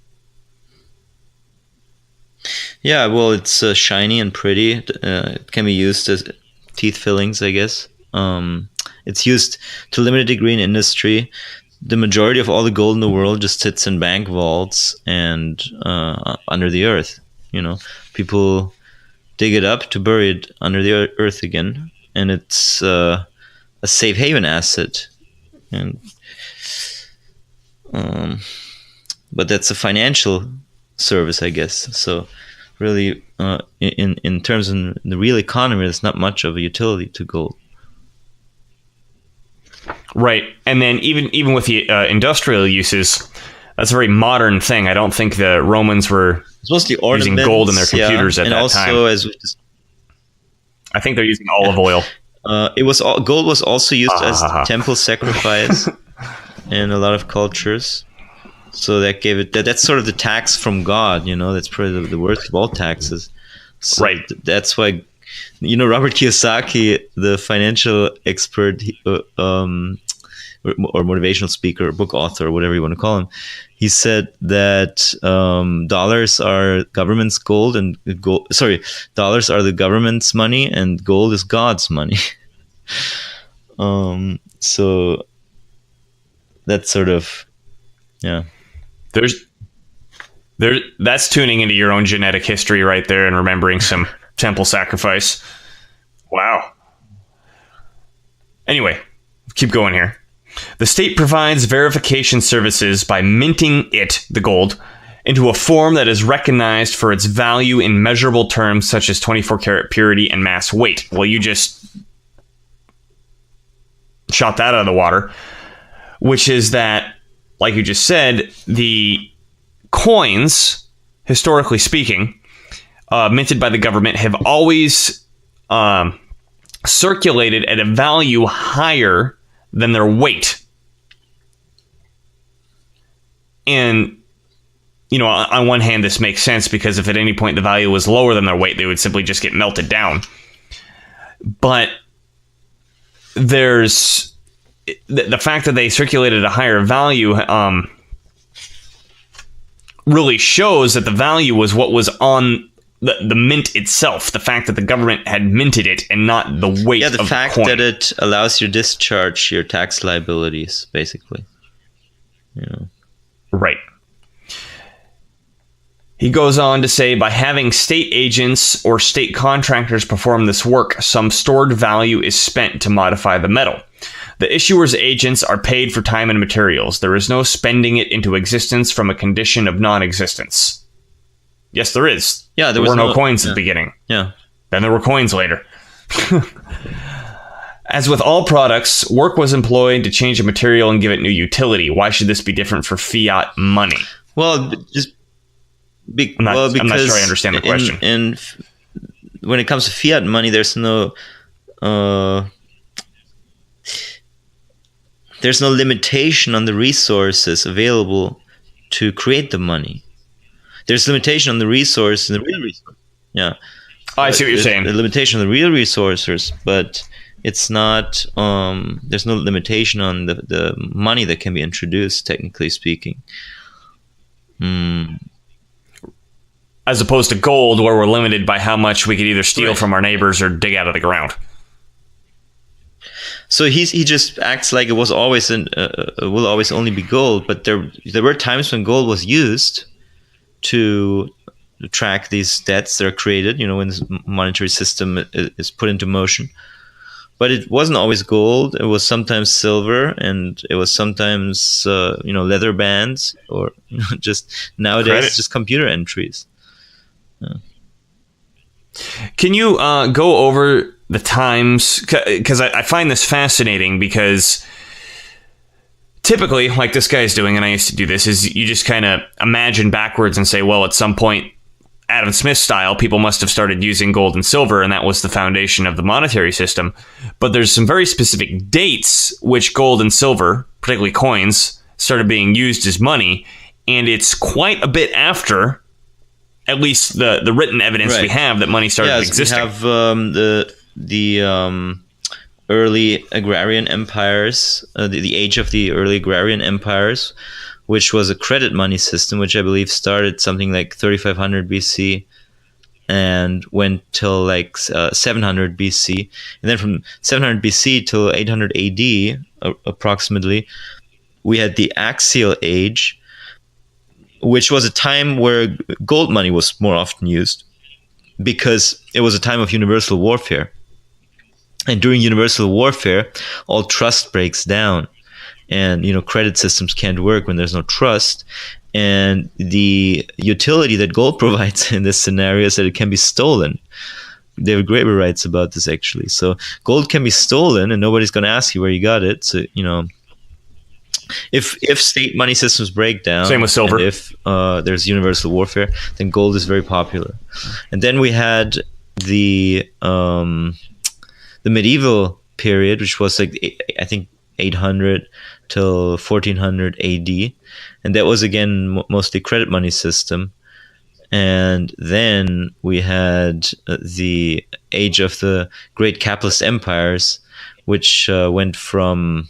Yeah, well, it's shiny and pretty. It can be used as teeth fillings, I guess. It's used to a limited degree in industry. The majority of all the gold in the world just sits in bank vaults and under the earth. People dig it up to bury it under the earth again, and it's a safe haven asset. And but that's a financial service, I guess. So really, in terms of the real economy, there's not much of a utility to gold. Right. And then even with the industrial uses, that's a very modern thing. I don't think the Romans were using gold in their computers at that time. As I think they're using olive oil. Gold was also used as temple sacrifice in a lot of cultures. So that gave it that's sort of the tax from God. That's probably the worst of all taxes. So right. That's why. Robert Kiyosaki, the financial expert, or motivational speaker, or book author, or whatever you want to call him. He said that dollars are government's gold, and dollars are the government's money, and gold is God's money. So that's sort of, yeah. That's tuning into your own genetic history right there and remembering some temple sacrifice. Wow. Anyway, keep going here. The state provides verification services by minting the gold, into a form that is recognized for its value in measurable terms such as 24 karat purity and mass weight. Well, you just shot that out of the water, which is that, like you just said, the coins, historically speaking, minted by the government have always circulated at a value higher than their weight. And, you know, on one hand, this makes sense because if at any point the value was lower than their weight, they would simply just get melted down. But there's the fact that they circulated a higher value really shows that the value was what was on the mint itself. The fact that the government had minted it and not the weight of the coin. Yeah, the fact that it allows you to discharge your tax liabilities, basically. You know. Right. He goes on to say, by having state agents or state contractors perform this work, some stored value is spent to modify the metal. The issuer's agents are paid for time and materials. There is no spending it into existence from a condition of non-existence. Yes, there is. Yeah, there were no coins at the beginning. Yeah. Then there were coins later. As with all products, work was employed to change a material and give it new utility. Why should this be different for fiat money? Well, I'm not sure I understand the question. And when it comes to fiat money, there's no limitation on the resources available to create the money. There's limitation on the resource and the real resource. Yeah. Oh, I see what you're saying. The limitation on the real resources, but it's not. There's no limitation on the money that can be introduced, technically speaking. As opposed to gold, where we're limited by how much we could either steal from our neighbors or dig out of the ground. So he just acts like it was always will always only be gold, but there were times when gold was used to track these debts that are created, you know, when this monetary system is put into motion. But it wasn't always gold. It was sometimes silver, and it was sometimes leather bands, or just nowadays just computer entries. Yeah. Can you go over the times? Because I find this fascinating, because typically, like this guy's doing, and I used to do this, is you just kind of imagine backwards and say, well, at some point, Adam Smith style, people must have started using gold and silver, and that was the foundation of the monetary system. But there's some very specific dates which gold and silver, particularly coins, started being used as money, and it's quite a bit after, at least the written evidence we have, that money started existing. We have the early agrarian empires, the age of the early agrarian empires, which was a credit money system, which I believe started something like 3500 BC and went till like 700 BC. And then from 700 BC till 800 AD, approximately, we had the axial age, which was a time where gold money was more often used because it was a time of universal warfare. And during universal warfare, all trust breaks down. And, credit systems can't work when there's no trust. And the utility that gold provides in this scenario is that it can be stolen. David Graeber writes about this, actually. So gold can be stolen and nobody's going to ask you where you got it. So, if state money systems break down, same with silver. If there's universal warfare, then gold is very popular. And then we had the medieval period, which was like, I think, 800 till 1400 AD, and that was again mostly credit money system. And then we had the age of the great capitalist empires, which went from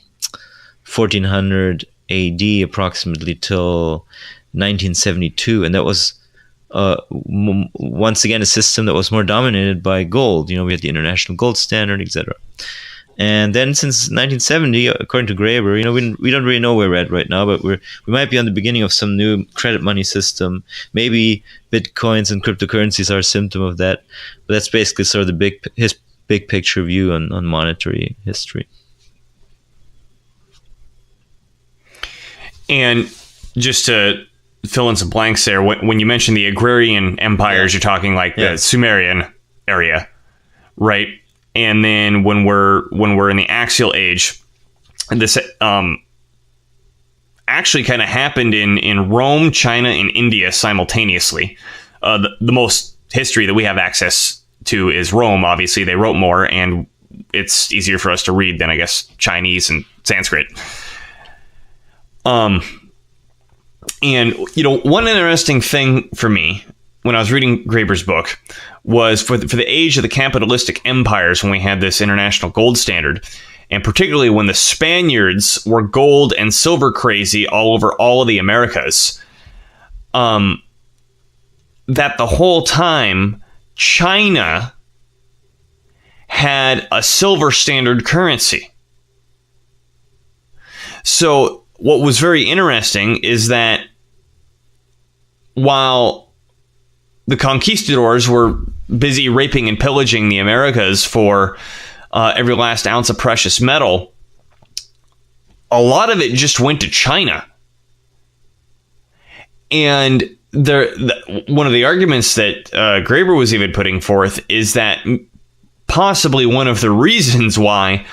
1400 AD approximately till 1972, and that was once again a system that was more dominated by gold. We had the international gold standard, etc. And then since 1970, according to Graeber, we don't really know where we're at right now, but we might be on the beginning of some new credit money system. Maybe bitcoins and cryptocurrencies are a symptom of that. But that's basically sort of his big picture view on monetary history. And just to fill in some blanks there, when you mention the agrarian empires, you're talking like the Sumerian area, right? And then when we're in the axial age, this actually kind of happened in Rome, China, and India simultaneously. The most history that we have access to is Rome. Obviously, they wrote more, and it's easier for us to read than, I guess, Chinese and Sanskrit. And one interesting thing for me when I was reading Graeber's book was for the age of the capitalistic empires, when we had this international gold standard, and particularly when the Spaniards were gold and silver crazy all over all of the Americas, that the whole time China had a silver standard currency. So what was very interesting is that while the conquistadors were busy raping and pillaging the Americas for every last ounce of precious metal, a lot of it just went to China. And one of the arguments that Graeber was even putting forth is that possibly one of the reasons why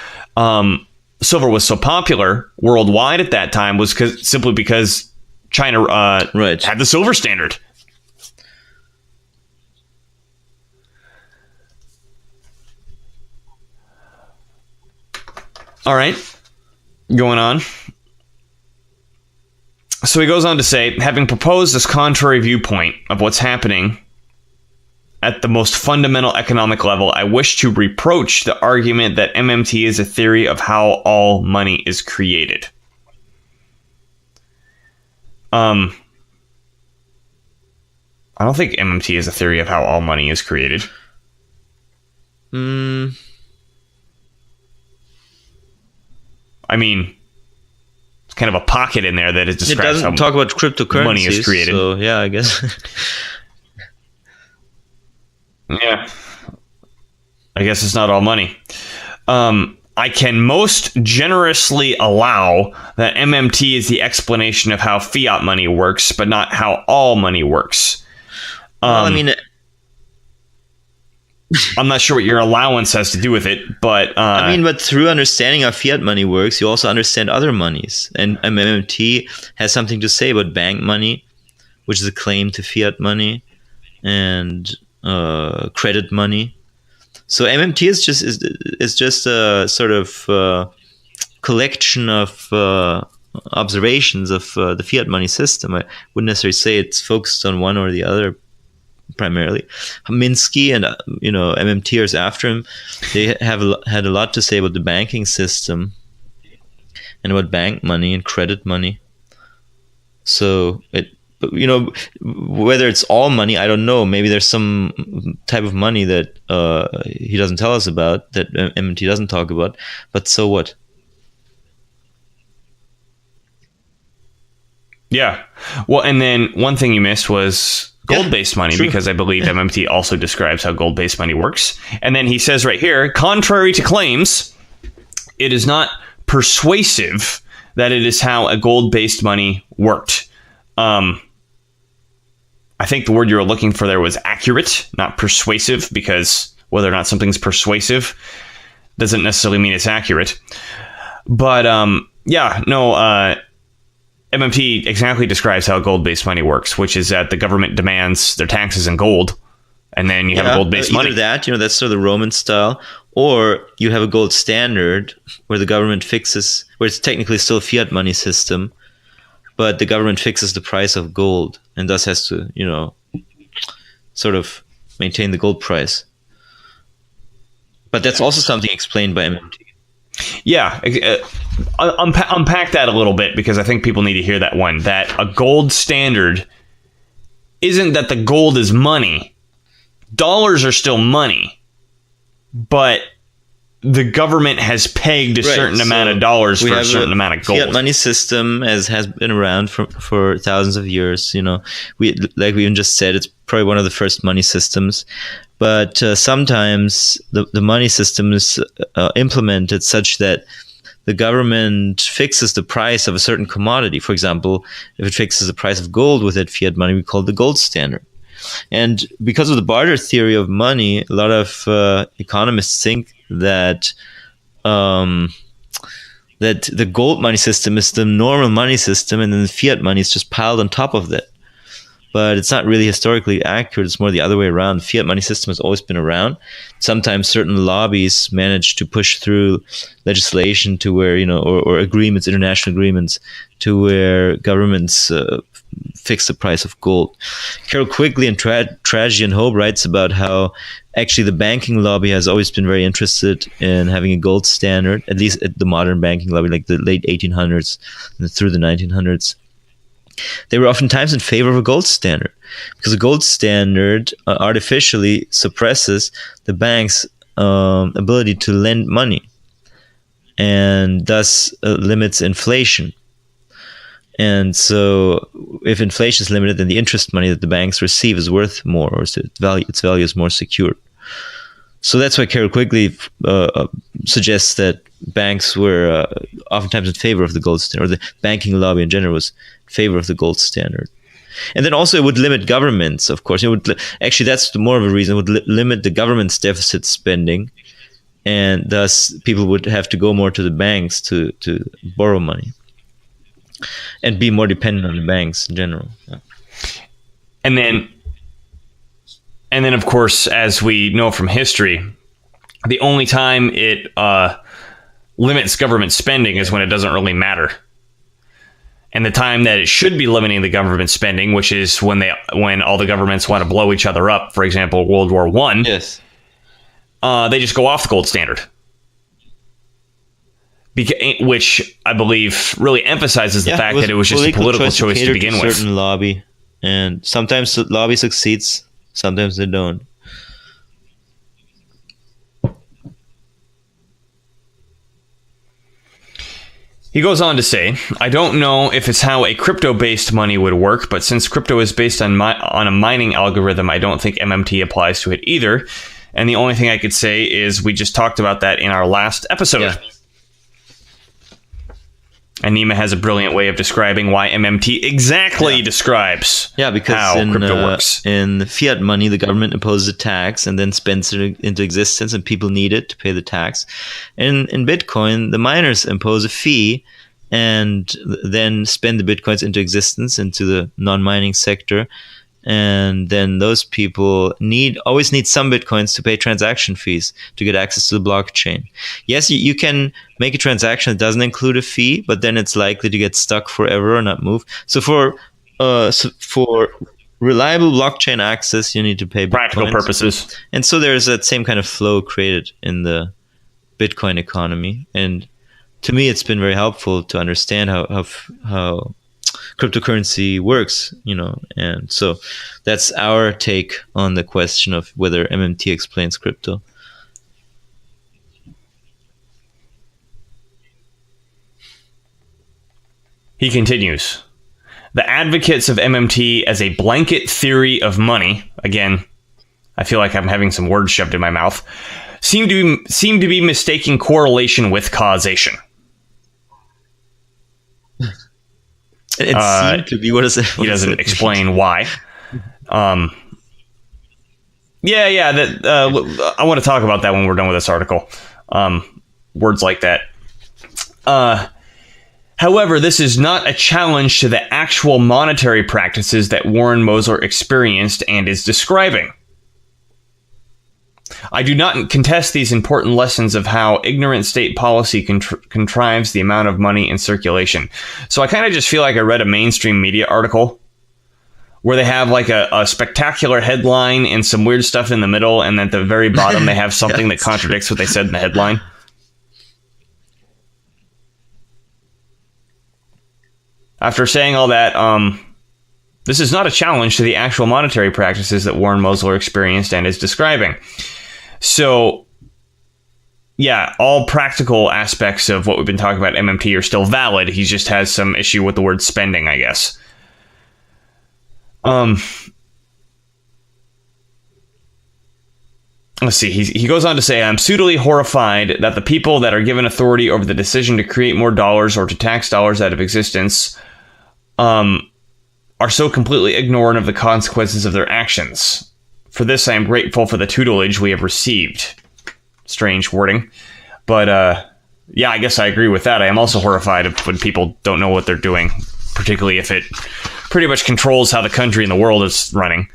silver was so popular worldwide at that time was simply because China had the silver standard. All right, going on. So he goes on to say, having proposed this contrary viewpoint of what's happening at the most fundamental economic level, I wish to reproach the argument that MMT is a theory of how all money is created. I don't think MMT is a theory of how all money is created. I mean, it's kind of a pocket in there that it describes how talk about cryptocurrencies, money is created. So yeah, I guess. Yeah. I guess it's not all money. I can most generously allow that MMT is the explanation of how fiat money works, but not how all money works. Well, I mean, I'm not sure what your allowance has to do with it, but but through understanding how fiat money works, you also understand other monies. And MMT has something to say about bank money, which is a claim to fiat money, and credit money. So MMT is just a sort of collection of observations of the fiat money system. I wouldn't necessarily say it's focused on one or the other primarily. Minsky and MMTers after him, they had a lot to say about the banking system and about bank money and credit money. So whether it's all money, I don't know. Maybe there's some type of money that he doesn't tell us about, that MMT doesn't talk about. But so what? Yeah. Well, and then one thing you missed was gold-based money, true. Because I believe MMT also describes how gold-based money works. And then he says right here, contrary to claims, it is not persuasive that it is how a gold-based money worked. I think the word you were looking for there was accurate, not persuasive, because whether or not something's persuasive doesn't necessarily mean it's accurate. But MMT exactly describes how gold-based money works, which is that the government demands their taxes in gold, and then you have a gold-based money. Either that, that's sort of the Roman style, or you have a gold standard where the government fixes, where it's technically still a fiat money system, but the government fixes the price of gold and thus has to, sort of maintain the gold price. But that's also something explained by MMT. Yeah, unpack that a little bit, because I think people need to hear that one. That a gold standard isn't that the gold is money. Dollars are still money, but the government has pegged a certain amount of dollars for a certain amount of gold. Fiat money system has been around for thousands of years. We even just said, it's probably one of the first money systems. But sometimes the money system is implemented such that the government fixes the price of a certain commodity. For example, if it fixes the price of gold with that fiat money, we call it the gold standard. And because of the barter theory of money, a lot of economists think that that the gold money system is the normal money system, and then the fiat money is just piled on top of that. But it's not really historically accurate. It's more the other way around. The fiat money system has always been around. Sometimes certain lobbies manage to push through legislation to where, or agreements, international agreements, to where governments fix the price of gold. Carol Quigley in Tragedy and Hope writes about how actually the banking lobby has always been very interested in having a gold standard, at least at the modern banking lobby, like the late 1800s and through the 1900s. They were oftentimes in favor of a gold standard, because a gold standard artificially suppresses the bank's ability to lend money, and thus limits inflation. And so if inflation is limited, then the interest money that the banks receive is worth more, or its value is more secure. So that's why Carol Quigley suggests that banks were oftentimes in favor of the gold standard, or the banking lobby in general was in favor of the gold standard. And then also it would limit governments, of course. It would actually, that's more of a reason, it would limit the government's deficit spending, and thus people would have to go more to the banks to borrow money and be more dependent on the banks in general. Yeah. And then, of course, as we know from history, the only time it limits government spending is when it doesn't really matter. And the time that it should be limiting the government spending, which is when all the governments want to blow each other up, for example, World War I, yes, they just go off the gold standard. Which I believe really emphasizes the fact that it was just a political choice to begin with. Certain lobby, and sometimes the lobby succeeds, sometimes they don't. He goes on to say, I don't know if it's how a crypto-based money would work, but since crypto is based on a mining algorithm, I don't think MMT applies to it either. And the only thing I could say is we just talked about that in our last episode. Yeah. And Nima has a brilliant way of describing why MMT exactly describes because how crypto works. In fiat money, the government imposes a tax and then spends it into existence, and people need it to pay the tax. And in Bitcoin, the miners impose a fee and then spend the Bitcoins into existence, into the non-mining sector. And then those people always need some Bitcoins to pay transaction fees to get access to the blockchain. Yes, you can make a transaction that doesn't include a fee, but then it's likely to get stuck forever or not move. So for reliable blockchain access, you need to pay Bitcoins. Practical purposes. And so there's that same kind of flow created in the Bitcoin economy. And to me, it's been very helpful to understand how cryptocurrency works, and so that's our take on the question of whether MMT explains crypto. He continues, the advocates of MMT as a blanket theory of money, again, I feel like I'm having some words shoved in my mouth, seem to be mistaking correlation with causation. It seemed to be. What is it? He doesn't explain why. I want to talk about that when we're done with this article. Words like that. However, this is not a challenge to the actual monetary practices that Warren Mosler experienced and is describing. I do not contest these important lessons of how ignorant state policy contrives the amount of money in circulation. So I kind of just feel like I read a mainstream media article where they have like a spectacular headline and some weird stuff in the middle, and at the very bottom they have something that contradicts what they said in the headline. After saying all that, this is not a challenge to the actual monetary practices that Warren Mosler experienced and is describing. So, yeah, all practical aspects of what we've been talking about MMT are still valid. He just has some issue with the word spending, I guess. Let's see. He goes on to say, I'm pseudily horrified that the people that are given authority over the decision to create more dollars or to tax dollars out of existence are so completely ignorant of the consequences of their actions. For this, I am grateful for the tutelage we have received. Strange wording. But, yeah, I guess I agree with that. I am also horrified when people don't know what they're doing, particularly if it pretty much controls how the country and the world is running.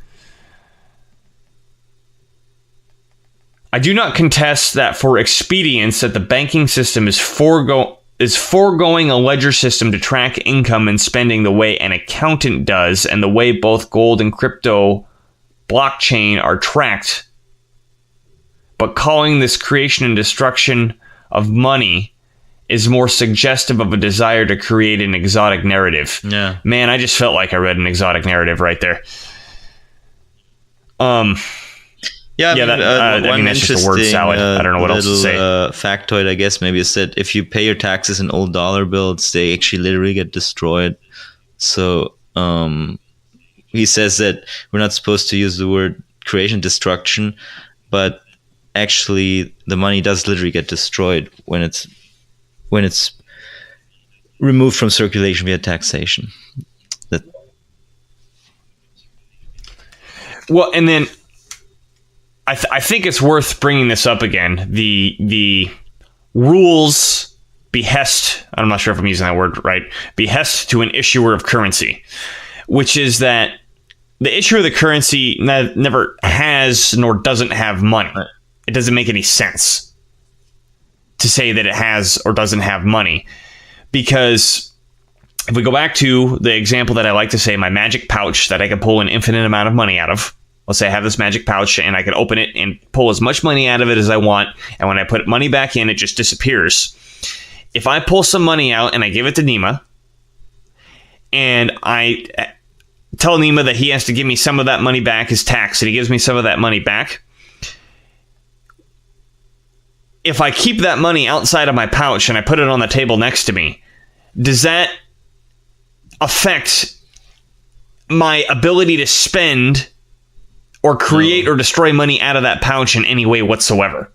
I do not contest that for expedience that the banking system is foregoing a ledger system to track income and spending the way an accountant does and the way both gold and crypto blockchain are tracked. But calling this creation and destruction of money is more suggestive of a desire to create an exotic narrative. Yeah. Man, I just felt like I read an exotic narrative right there. Yeah, I mean, that's just a word salad. I don't know what else to say. Factoid, I guess, maybe is that if you pay your taxes in old dollar bills, they actually literally get destroyed. So he says that we're not supposed to use the word creation destruction, but actually the money does literally get destroyed when it's removed from circulation via taxation. Well, and then I think it's worth bringing this up again. The rules behest, I'm not sure if I'm using that word right, behest to an issuer of currency, which is that the issuer of the currency never has nor doesn't have money. It doesn't make any sense to say that it has or doesn't have money, because if we go back to the example that I like to say, my magic pouch that I can pull an infinite amount of money out of. Let's say I have this magic pouch and I can open it and pull as much money out of it as I want. And when I put money back in, it just disappears. If I pull some money out and I give it to Nima, and I tell Nima that he has to give me some of that money back as tax, and he gives me some of that money back, if I keep that money outside of my pouch and I put it on the table next to me, does that affect my ability to spend or create or destroy money out of that pouch in any way whatsoever?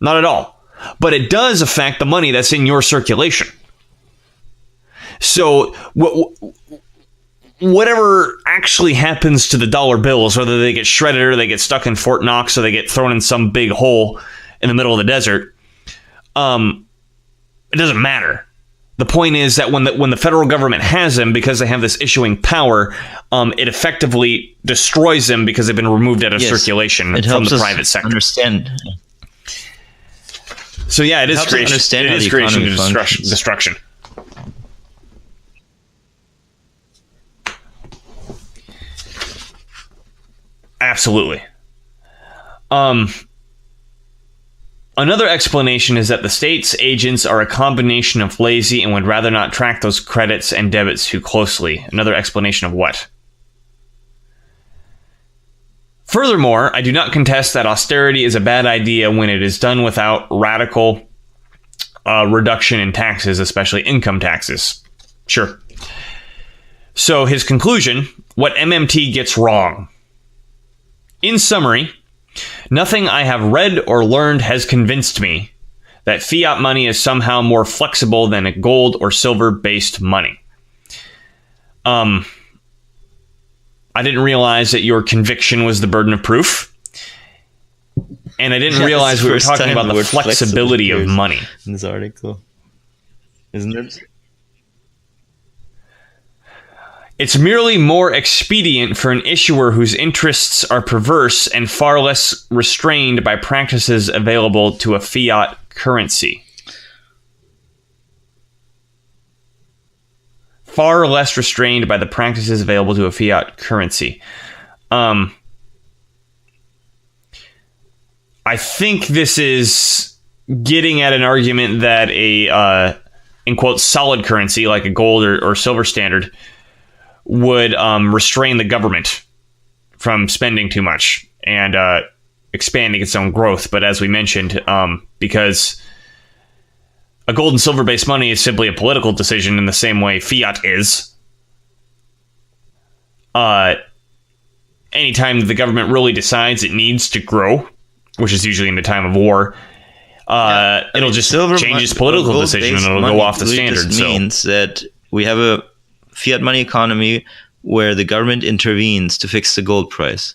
Not at all. But it does affect the money that's in your circulation. So whatever actually happens to the dollar bills, whether they get shredded or they get stuck in Fort Knox or they get thrown in some big hole in the middle of the desert, it doesn't matter. The point is that when the federal government has them, because they have this issuing power, it effectively destroys them because they've been removed out of circulation from the private sector. Understand. So yeah, it is creation. It is creation and destruction. Absolutely. Another explanation is that the state's agents are a combination of lazy and would rather not track those credits and debits too closely. Another explanation of what? Furthermore, I do not contest that austerity is a bad idea when it is done without radical reduction in taxes, especially income taxes. Sure. So his conclusion, what MMT gets wrong. In summary, nothing I have read or learned has convinced me that fiat money is somehow more flexible than a gold or silver-based money. I didn't realize that your conviction was the burden of proof. And I didn't realize we were talking about the flexibility of money. In this article. Isn't it? It's merely more expedient for an issuer whose interests are perverse and far less restrained by practices available to a fiat currency. Far less restrained by the practices available to a fiat currency. I think this is getting at an argument that in quotes, solid currency like a gold or silver standard would restrain the government from spending too much and expanding its own growth. But as we mentioned, because a gold and silver based money is simply a political decision in the same way fiat is, anytime the government really decides it needs to grow, which is usually in the time of war, it'll just change its political decision and it'll go off the standard. Just means that we have a fiat money economy where the government intervenes to fix the gold price.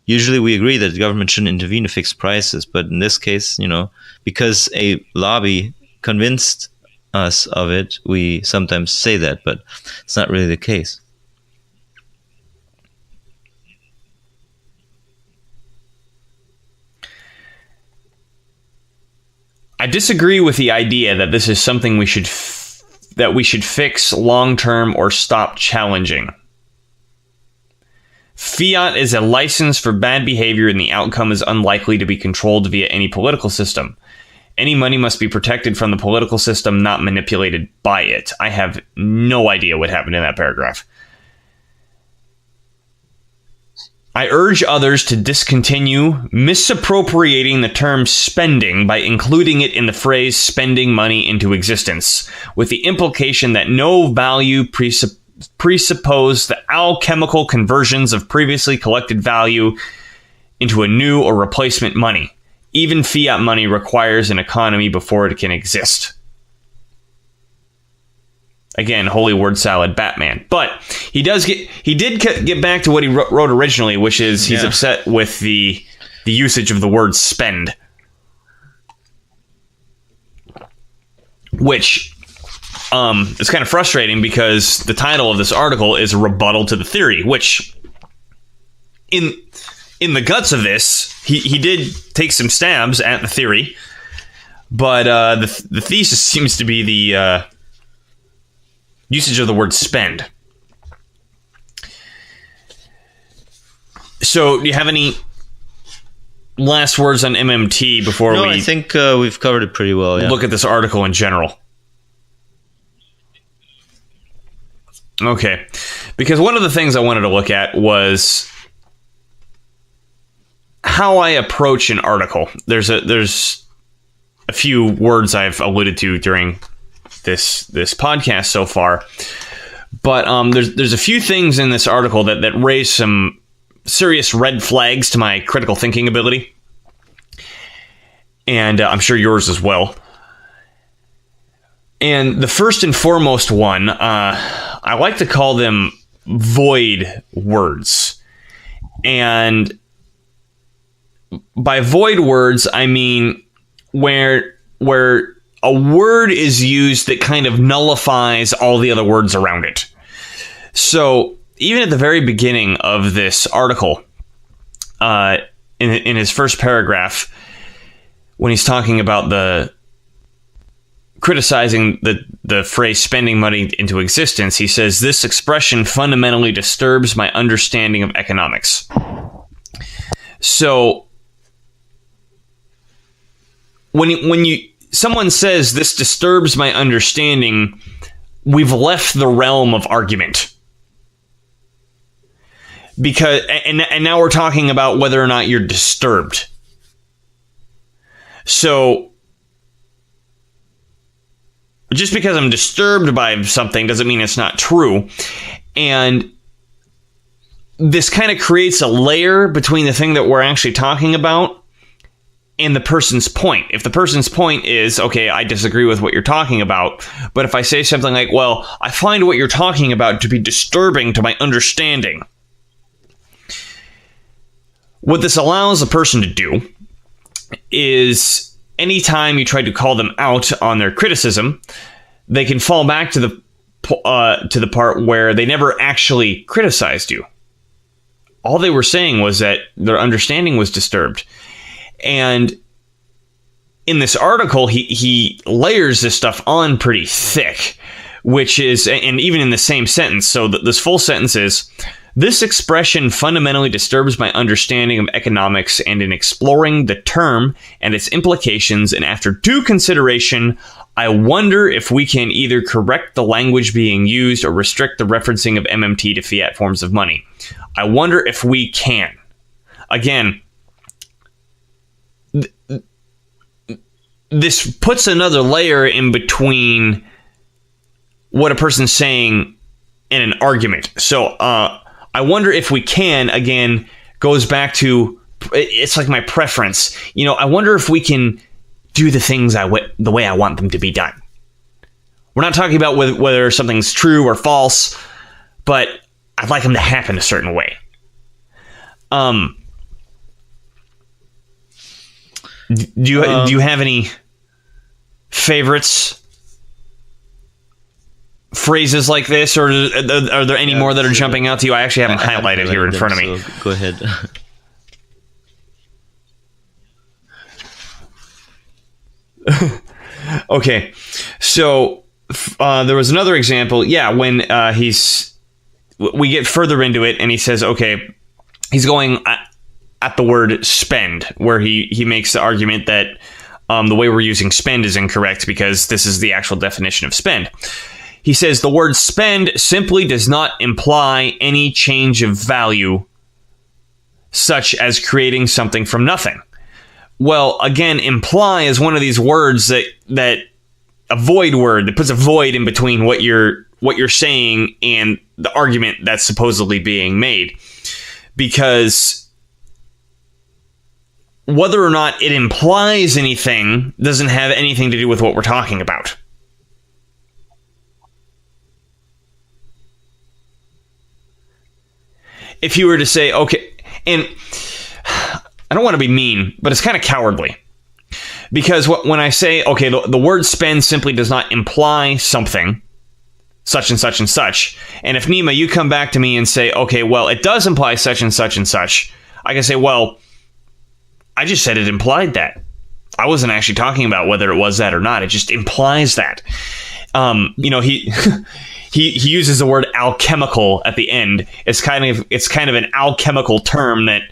Usually we agree that the government shouldn't intervene to fix prices, but in this case, because a lobby convinced us of it, we sometimes say that, but it's not really the case. I disagree with the idea that this is something we should fix long term or stop challenging. Fiat is a license for bad behavior, and the outcome is unlikely to be controlled via any political system. Any money must be protected from the political system, not manipulated by it. I have no idea what happened in that paragraph. I urge others to discontinue misappropriating the term spending by including it in the phrase spending money into existence, with the implication that no value presuppose the alchemical conversions of previously collected value into a new or replacement money. Even fiat money requires an economy before it can exist. Again, holy word salad, Batman. But he did get back to what he wrote originally, which is he's upset with the usage of the word spend, which is kind of frustrating because the title of this article is a rebuttal to the theory, which in the guts of this, he did take some stabs at the theory, but the thesis seems to be the usage of the word spend. So, do you have any last words on MMT before we... I think we've covered it pretty well, look at this article in general? Okay. Because one of the things I wanted to look at was how I approach an article. There's a few words I've alluded to during this podcast so far, but there's a few things in this article that raise some serious red flags to my critical thinking ability, and I'm sure yours as well. And the first and foremost one, I like to call them void words, and by void words I mean where a word is used that kind of nullifies all the other words around it. So even at the very beginning of this article, in his first paragraph, when he's talking about criticizing the phrase spending money into existence, he says, "This expression fundamentally disturbs my understanding of economics." So when someone says this disturbs my understanding, we've left the realm of argument. Because and now we're talking about whether or not you're disturbed. So just because I'm disturbed by something doesn't mean it's not true. And this kind of creates a layer between the thing that we're actually talking about and the person's point. If the person's point is, okay, I disagree with what you're talking about, but if I say something like, well, I find what you're talking about to be disturbing to my understanding, what this allows a person to do is anytime you try to call them out on their criticism, they can fall back to the part where they never actually criticized you. All they were saying was that their understanding was disturbed. And in this article, he layers this stuff on pretty thick, which is, and even in the same sentence, so this full sentence is, "This expression fundamentally disturbs my understanding of economics, and in exploring the term and its implications, and after due consideration, I wonder if we can either correct the language being used or restrict the referencing of MMT to fiat forms of money. I wonder if we can. Again, this puts another layer in between what a person's saying and an argument. So I wonder if we can, again, goes back to, it's like my preference. I wonder if we can do the things the way I want them to be done. We're not talking about whether something's true or false, but I'd like them to happen a certain way. Do you have any favorites, phrases like this, or are there any more that are jumping out to you? I actually haven't highlighted here in front of me. So go ahead. Okay, so there was another example. Yeah, when we get further into it, and he says, okay, he's going at the word spend, where he makes the argument that the way we're using spend is incorrect because this is the actual definition of spend. He says the word spend simply does not imply any change of value, such as creating something from nothing. Well, again, imply is one of these words that a void word that puts a void in between what you're saying and the argument that's supposedly being made. Because whether or not it implies anything doesn't have anything to do with what we're talking about. If you were to say, okay, and I don't want to be mean, but it's kind of cowardly. Because when I say, okay, the word spend simply does not imply something, such and such and such. And if, Nima, you come back to me and say, okay, well, it does imply such and such and such, I can say, well, I just said it implied that. I wasn't actually talking about whether it was that or not. It just implies that. He uses the word alchemical at the end. It's kind of an alchemical term that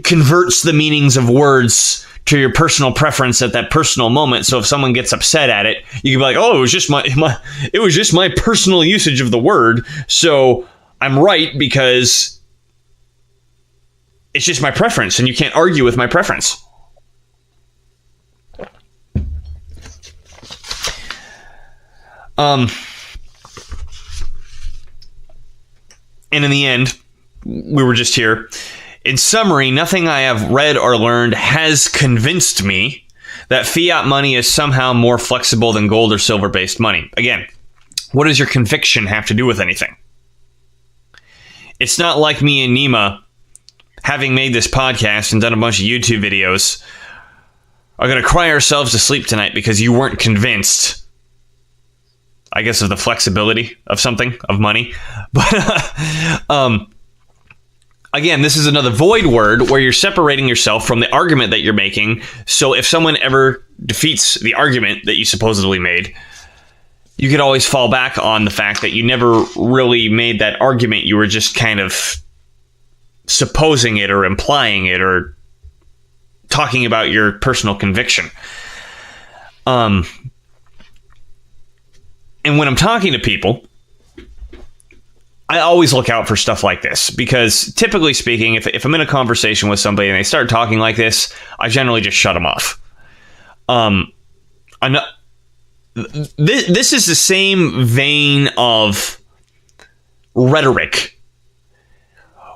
converts the meanings of words to your personal preference at that personal moment. So if someone gets upset at it, you can be like, "Oh, it was just my personal usage of the word, so I'm right because it's just my preference, and you can't argue with my preference." And in the end, we were just here. In summary, nothing I have read or learned has convinced me that fiat money is somehow more flexible than gold or silver-based money. Again, what does your conviction have to do with anything? It's not like me and Nima, having made this podcast and done a bunch of YouTube videos, are going to cry ourselves to sleep tonight because you weren't convinced, I guess, of the flexibility of something, of money. But again, this is another void word where you're separating yourself from the argument that you're making. So if someone ever defeats the argument that you supposedly made, you could always fall back on the fact that you never really made that argument. You were just kind of supposing it or implying it or talking about your personal conviction. And when I'm talking to people, I always look out for stuff like this this typically speaking, if I'm in a conversation with somebody and they start talking like this, I generally just shut them off. This is the same vein of rhetoric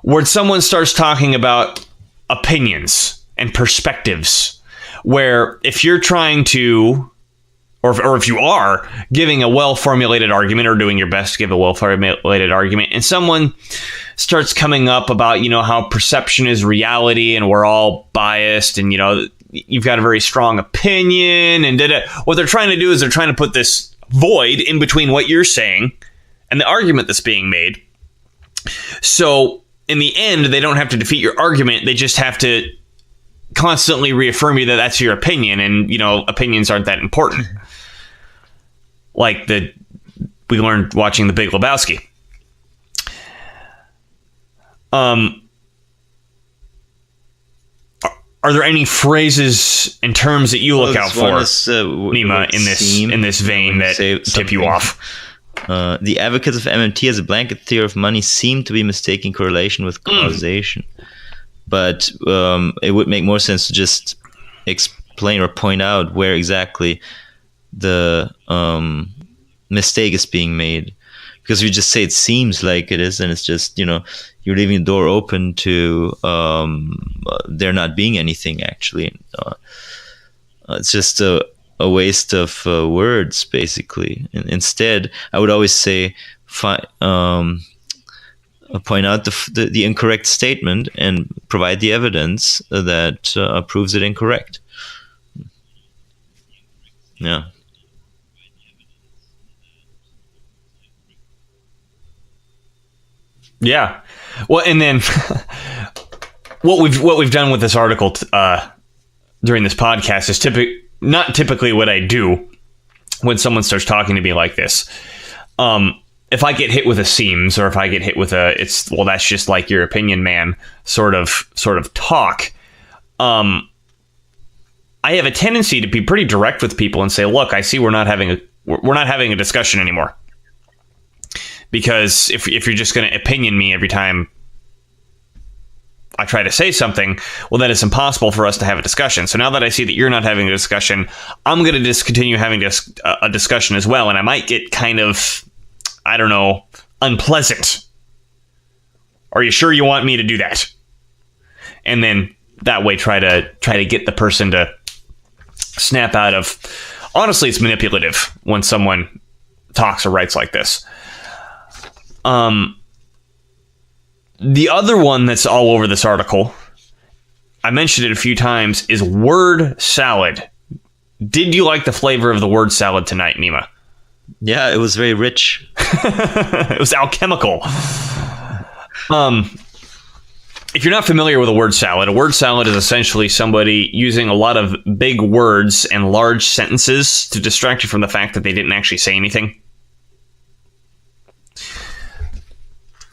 where someone starts talking about opinions and perspectives, where if you're trying to, or if you are giving a well-formulated argument or doing your best to give a well-formulated argument, and someone starts coming up about, how perception is reality and we're all biased and, you've got a very strong opinion and what they're trying to do is they're trying to put this void in between what you're saying and the argument that's being made. So in the end, they don't have to defeat your argument. They just have to constantly reaffirm you that that's your opinion, and, opinions aren't that important. Like we learned watching The Big Lebowski. are there any phrases and terms that you look out for, Nima, in this vein that tip you off? The advocates of MMT as a blanket theory of money seem to be mistaking correlation with causation. But it would make more sense to just explain or point out where exactly the mistake is being made. Because if you just say it seems like it is, and it's just, you're leaving the door open to there not being anything, actually. It's just a waste of words, basically. Instead, I would always say, point out the incorrect statement and provide the evidence that proves it incorrect. Yeah. Yeah. Well, and then what we've done with this article during this podcast is not typically what I do when someone starts talking to me like this. If I get hit with a seems, or if I get hit with that's just like your opinion, man, sort of talk. I have a tendency to be pretty direct with people and say, look, I see we're not having a discussion anymore. Because if you're just going to opinion me every time I try to say something, well, then it's impossible for us to have a discussion. So now that I see that you're not having a discussion, I'm going to discontinue having a discussion as well. And I might get kind of, I don't know, unpleasant. Are you sure you want me to do that? And then that way try to get the person to snap out of. Honestly, it's manipulative when someone talks or writes like this. The other one that's all over this article, I mentioned it a few times, is word salad. Did you like the flavor of the word salad tonight, Nima? Yeah, it was very rich. It was alchemical. If you're not familiar with a word salad is essentially somebody using a lot of big words and large sentences to distract you from the fact that they didn't actually say anything.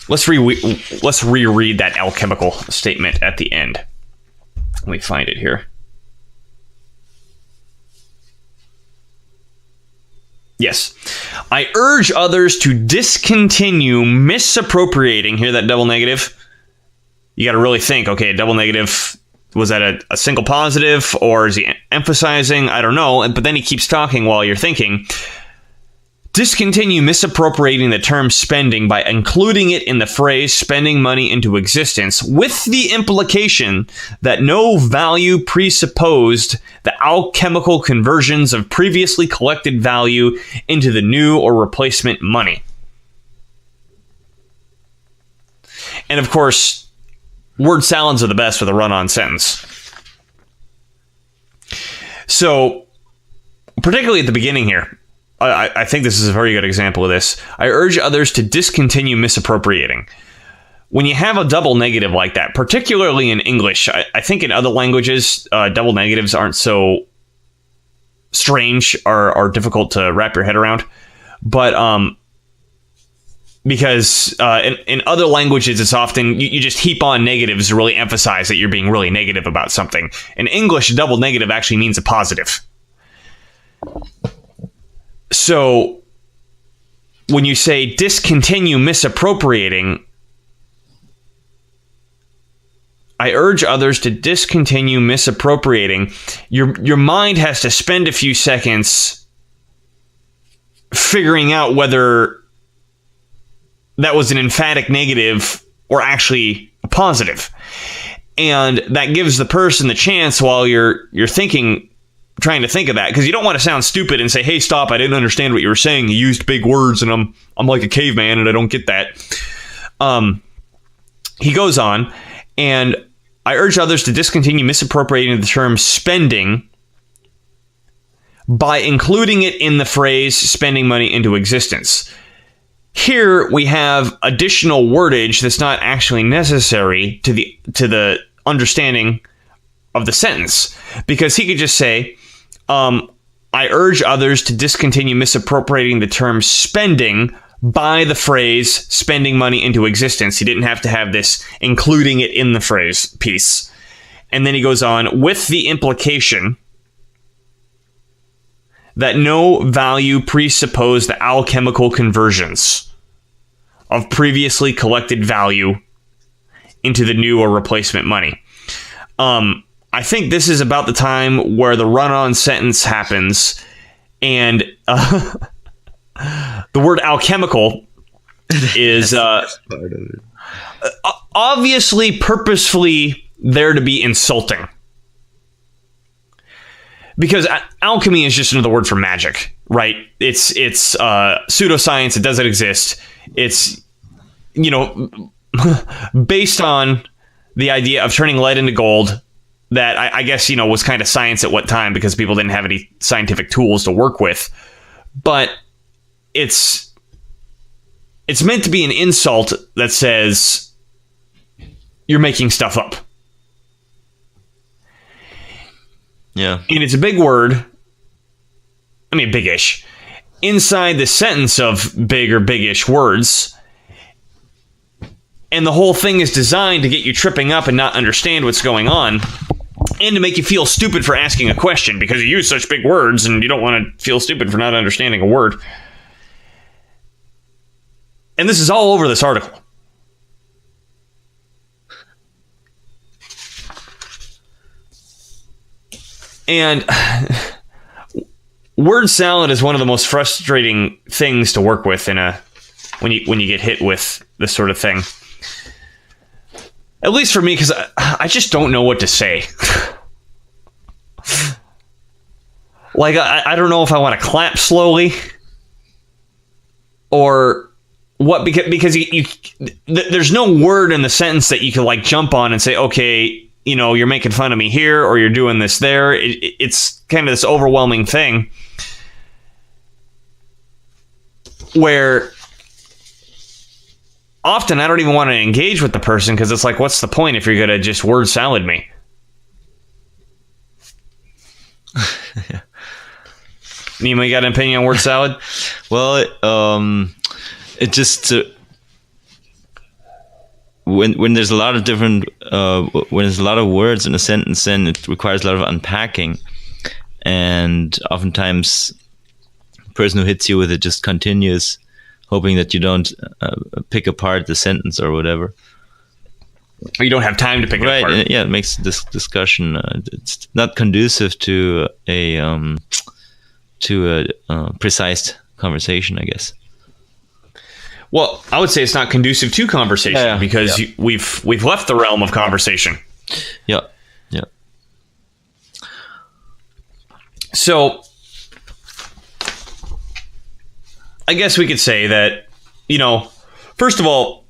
Let's reread that alchemical statement at the end. Let me find it here. Yes. I urge others to discontinue misappropriating. Hear that double negative? You got to really think, okay, a double negative, was that a single positive, or is he emphasizing? I don't know. But then he keeps talking while you're thinking. Discontinue misappropriating the term spending by including it in the phrase spending money into existence, with the implication that no value presupposed the alchemical conversions of previously collected value into the new or replacement money. And of course, word salads are the best with a run-on sentence. So, particularly at the beginning here, I think this is a very good example of this. I urge others to discontinue misappropriating. When you have a double negative like that, particularly in English, I think in other languages, double negatives aren't so strange or difficult to wrap your head around. But because in other languages, it's often, you just heap on negatives to really emphasize that you're being really negative about something. In English, double negative actually means a positive. So when you say discontinue misappropriating, I urge others to discontinue misappropriating. Your mind has to spend a few seconds figuring out whether that was an emphatic negative or actually a positive. And that gives the person the chance, while you're trying to think of that, because you don't want to sound stupid and say, hey, stop, I didn't understand what you were saying. You used big words and I'm like a caveman and I don't get that. He goes on, and I urge others to discontinue misappropriating the term spending by including it in the phrase spending money into existence. Here we have additional wordage that's not actually necessary to the understanding of the sentence, because he could just say, I urge others to discontinue misappropriating the term spending by the phrase spending money into existence. He didn't have to have this including it in the phrase piece. And then he goes on, with the implication that no value presuppose the alchemical conversions of previously collected value into the new or replacement money. I think this is about the time where the run-on sentence happens, and the word alchemical is obviously purposefully there to be insulting. Because alchemy is just another word for magic, right? It's pseudoscience. It doesn't exist. It's, based on the idea of turning lead into gold that I guess, was kind of science at what time because people didn't have any scientific tools to work with. But it's meant to be an insult that says you're making stuff up. Yeah. And it's a big word. I mean, big-ish. Inside the sentence of big or big-ish words. And the whole thing is designed to get you tripping up and not understand what's going on. And to make you feel stupid for asking a question because you use such big words and you don't want to feel stupid for not understanding a word. And this is all over this article. And word salad is one of the most frustrating things to work with when you get hit with this sort of thing. At least for me, because I just don't know what to say. Like, I don't know if I want to clap slowly or what, because there's no word in the sentence that you can like jump on and say, okay, you're making fun of me here or you're doing this there. It's kind of this overwhelming thing where often I don't even want to engage with the person because it's like, what's the point if you're going to just word salad me? Yeah. Nima, you got an opinion on word salad? Well, it just when there's a lot of different when there's a lot of words in a sentence, then it requires a lot of unpacking, and oftentimes the person who hits you with it just continues, hoping that you don't pick apart the sentence or whatever. Or you don't have time to pick it apart. Right? Yeah, it makes this discussion it's not conducive to a precise conversation, I guess. Well, I would say it's not conducive to conversation because we've left the realm of conversation. Yeah, yeah. So, I guess we could say that, first of all,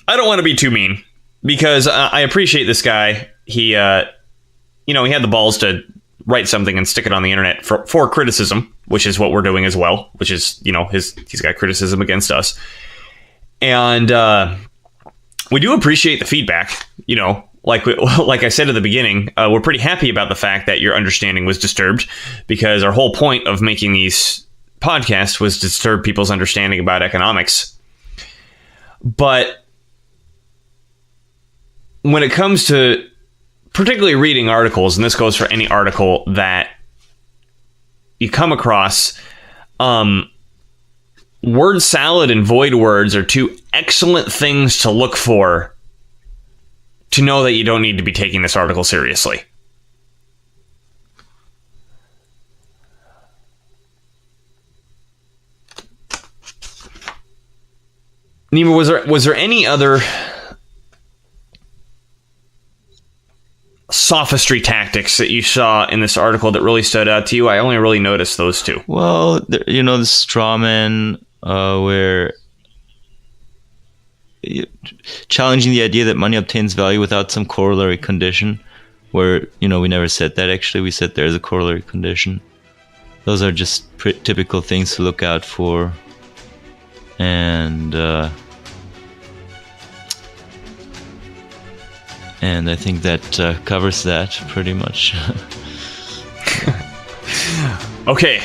I don't want to be too mean because I appreciate this guy. He, he had the balls to write something and stick it on the internet for criticism, which is what we're doing as well, which is, he's got criticism against us. And we do appreciate the feedback, like I said at the beginning, we're pretty happy about the fact that your understanding was disturbed because our whole point of making these podcasts was to disturb people's understanding about economics. But when it comes to particularly reading articles, and this goes for any article that you come across, word salad and void words are two excellent things to look for to know that you don't need to be taking this article seriously. Nima, was there any other sophistry tactics that you saw in this article that really stood out to you? I only really noticed those two. Well, the straw man, where challenging the idea that money obtains value without some corollary condition, where, we never said that. Actually, we said there's a corollary condition. Those are just typical things to look out for. And I think that covers that pretty much. Okay,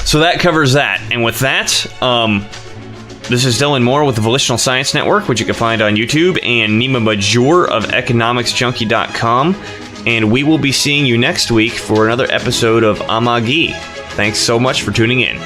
so that covers that. And with that, This is Dylan Moore with the Volitional Science Network, which you can find on YouTube, and Nima Mahjour of economicsjunkie.com. And we will be seeing you next week for another episode of Amagi. Thanks so much for tuning in.